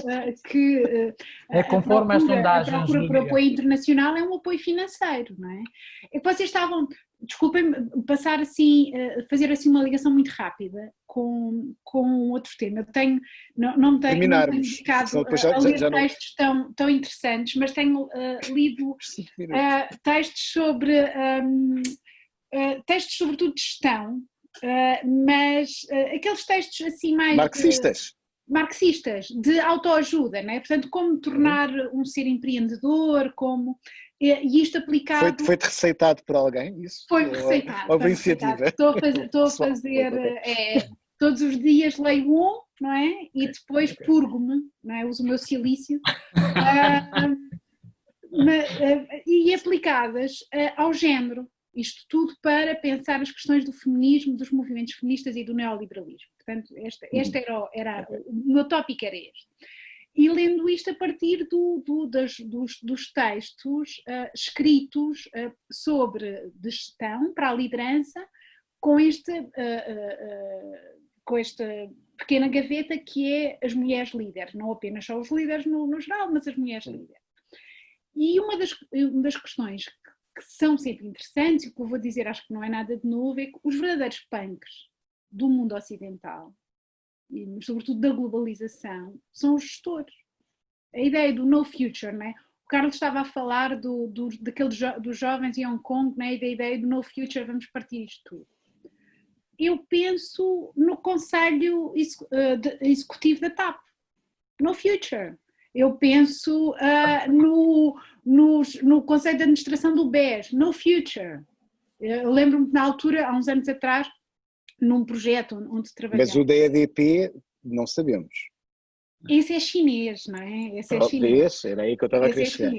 que é conforme as sondagens. A procura por apoio internacional é um apoio financeiro, não é? É que vocês estavam, desculpem-me, passar assim, fazer assim uma ligação muito rápida com outro tema. Eu tenho, não tenho dedicado a ler textos tão interessantes, mas tenho lido textos sobre... textos sobretudo de gestão, mas aqueles textos assim mais... Marxistas, de autoajuda, não é? Portanto, como tornar um ser empreendedor, como... E isto aplicado... Foi-te receitado por alguém, isso? Foi-me receitado. Ou iniciativa? Estou a fazer... todos os dias leio um, não é? E depois purgo-me, não é? Uso o meu silício. E aplicadas ao género. Isto tudo para pensar as questões do feminismo, dos movimentos feministas e do neoliberalismo. Portanto, este era o meu tópico era este. E lendo isto a partir dos textos escritos sobre de gestão para a liderança, com esta pequena gaveta que é as mulheres líderes, não apenas só os líderes no geral, mas as mulheres líderes. E uma das questões que são sempre interessantes, e o que eu vou dizer acho que não é nada de novo, é que os verdadeiros punks do mundo ocidental, e sobretudo da globalização, são os gestores. A ideia do no future, não é? O Carlos estava a falar dos jovens em Hong Kong, não é? E da ideia do no future, vamos partir isto tudo. Eu penso no Conselho Executivo da TAP, no future. Eu penso no Conselho de Administração do BES, no future. Eu lembro-me que na altura, há uns anos atrás, num projeto onde trabalhava... Mas o da EDP não sabemos. Esse é chinês, não é? Esse é chinês. Era aí que eu estava a crescer.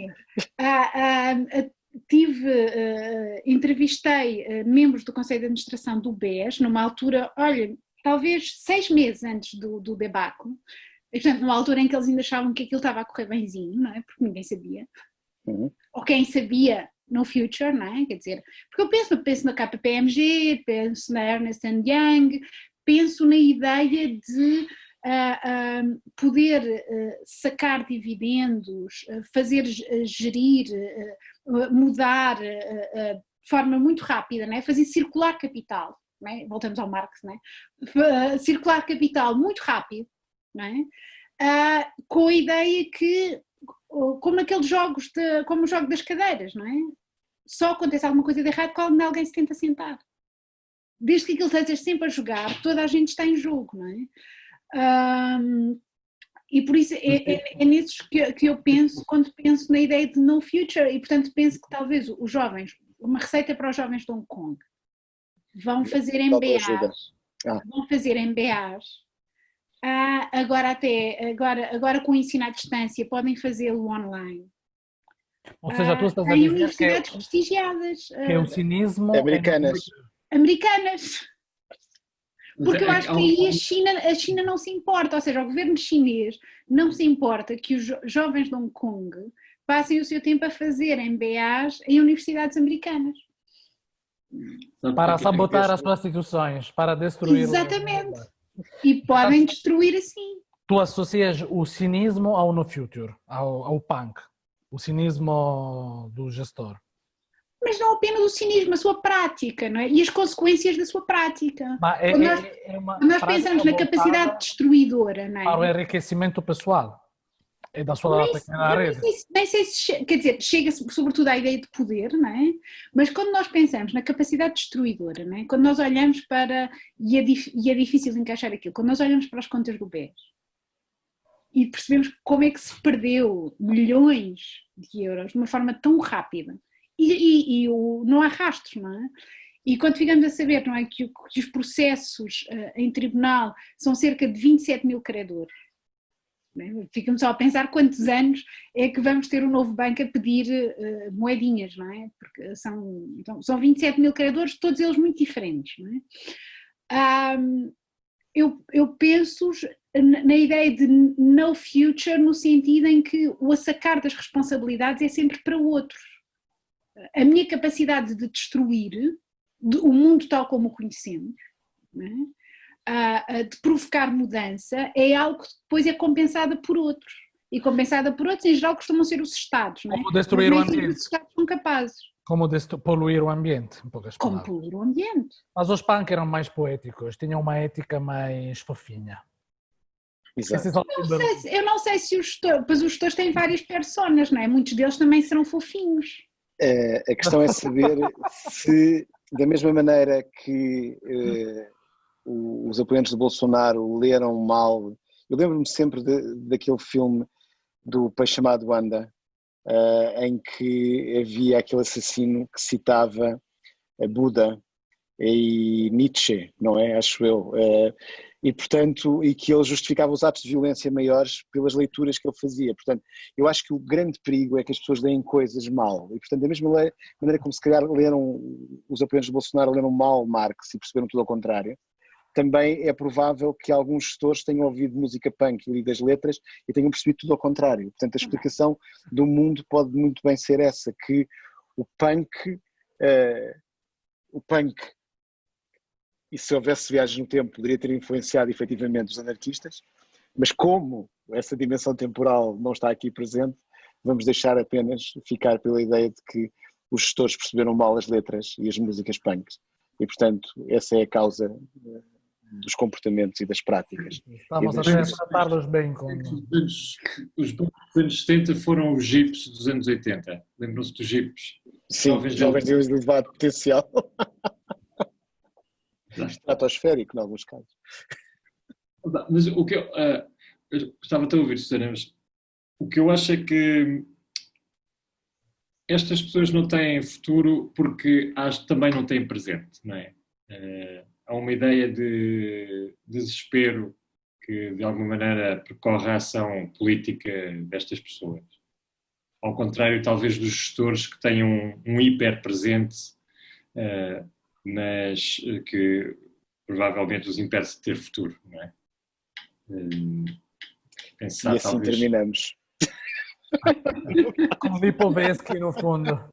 Entrevistei membros do Conselho de Administração do BES, numa altura, olha, talvez 6 meses antes do debacle. E, portanto, numa altura em que eles ainda achavam que aquilo estava a correr benzinho, não é? Porque ninguém sabia. Ou quem sabia, no future, não é? Quer dizer, porque eu penso na KPMG, penso na Ernst & Young, penso na ideia de poder sacar dividendos, fazer gerir, mudar de forma muito rápida, não é? Fazer circular capital, não é? Voltamos ao Marx, não é? Circular capital muito rápido, não é? Com a ideia que, como aqueles jogos, como o jogo das cadeiras, não é? Só acontece alguma coisa de errado quando alguém se tenta sentar. Desde que aquilo esteja sempre a jogar, toda a gente está em jogo, não é? E por isso é nisso que eu penso quando penso na ideia de no future, e portanto penso que talvez os jovens, uma receita para os jovens de Hong Kong, vão fazer MBAs, agora com o ensino à distância podem fazê-lo online. Ou seja, tu estás a dizer universidades prestigiadas, que é o cinismo americanas. Porque eu acho que aí a China não se importa, ou seja, o governo chinês não se importa que os jovens de Hong Kong passem o seu tempo a fazer MBAs em universidades americanas. Para sabotar as prostituições, para destruir... Exatamente. E podem destruir assim. Tu associas o cinismo ao no future, ao punk, o cinismo do gestor. Mas não apenas o cinismo, a sua prática, não é? E as consequências da sua prática. Quando nós pensamos na capacidade destruidora, não é? Para o enriquecimento pessoal e da sua pequena rede. Nem sei se, quer dizer, chega sobretudo à ideia de poder, não é? Mas quando nós pensamos na capacidade destruidora, não é? Quando nós olhamos para, e é difícil encaixar aquilo, quando nós olhamos para as contas do BES e percebemos como é que se perdeu milhões de euros de uma forma tão rápida, e não há rastros, não é? E quando ficamos a saber, não é, que os processos em tribunal são cerca de 27 mil credores, não é? Ficamos só a pensar quantos anos é que vamos ter um novo banco a pedir moedinhas, não é? Porque são 27 mil credores, todos eles muito diferentes, não é? Eu penso na ideia de no future, no sentido em que o assacar das responsabilidades é sempre para outros. A minha capacidade de destruir o mundo tal como o conhecemos, não é? De provocar mudança, é algo que depois é compensada por outros. E compensada por outros, em geral, costumam ser os Estados. Não é? Como destruir o ambiente. Os Estados são capazes. Como poluir o ambiente, em poucas Como palavras. poluir o ambiente. Mas os punk eram mais poéticos, tinham uma ética mais fofinha. Eu não sei se os gestores, pois os gestores têm várias personas, não é? Muitos deles também serão fofinhos. A questão é saber se, da mesma maneira que os apoiantes de Bolsonaro leram mal. Eu lembro-me sempre daquele filme do Peixe Chamado Wanda, em que havia aquele assassino que citava Buda e Nietzsche, não é? Acho eu. E, portanto, e que ele justificava os atos de violência maiores pelas leituras que ele fazia. Portanto, eu acho que o grande perigo é que as pessoas leem coisas mal. E, portanto, da mesma maneira como se calhar os apoiantes de Bolsonaro leram mal Marx e perceberam tudo ao contrário, também é provável que alguns gestores tenham ouvido música punk e lido as letras e tenham percebido tudo ao contrário. Portanto, a explicação do mundo pode muito bem ser essa, que o punk, e se houvesse viagens no tempo, poderia ter influenciado efetivamente os anarquistas, mas como essa dimensão temporal não está aqui presente, vamos deixar apenas ficar pela ideia de que os gestores perceberam mal as letras e as músicas punks. E, portanto, essa é a causa dos comportamentos e das práticas. Estamos a tratar-los bem com... Os punks dos anos 70 foram os jipes dos anos 80. Lembram-se dos jipes? Sim, jovens de elevado potencial. Estratosférico, em alguns casos. Mas o que eu estava a ouvir, Susana, mas o que eu acho é que estas pessoas não têm futuro porque também não têm presente, não é? Há uma ideia de desespero que de alguma maneira percorre a ação política destas pessoas. Ao contrário, talvez, dos gestores que tenham um hiper presente, mas que provavelmente os impede de ter futuro, não é? Pensar, e assim talvez... terminamos. Com Lipovetsky no fundo.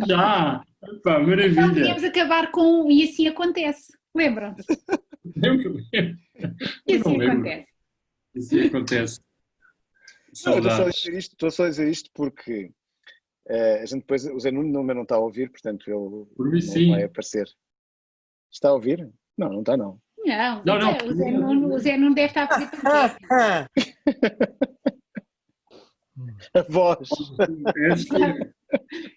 Já! Pá, maravilha! Então podíamos acabar com e assim acontece. Lembram-se? E assim acontece. E assim acontece. Estou só a dizer isto porque a gente depois, o Zé Nuno não está a ouvir, portanto ele não vai aparecer. Está a ouvir? Não, não está não. Não. O Zé Nuno deve estar a fazer tudo. A voz.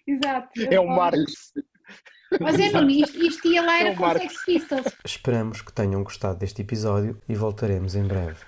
Exato. É o Marx. Mas é Nuno, isto ia lá era com o Sex Pistols. Esperamos que tenham gostado deste episódio e voltaremos em breve.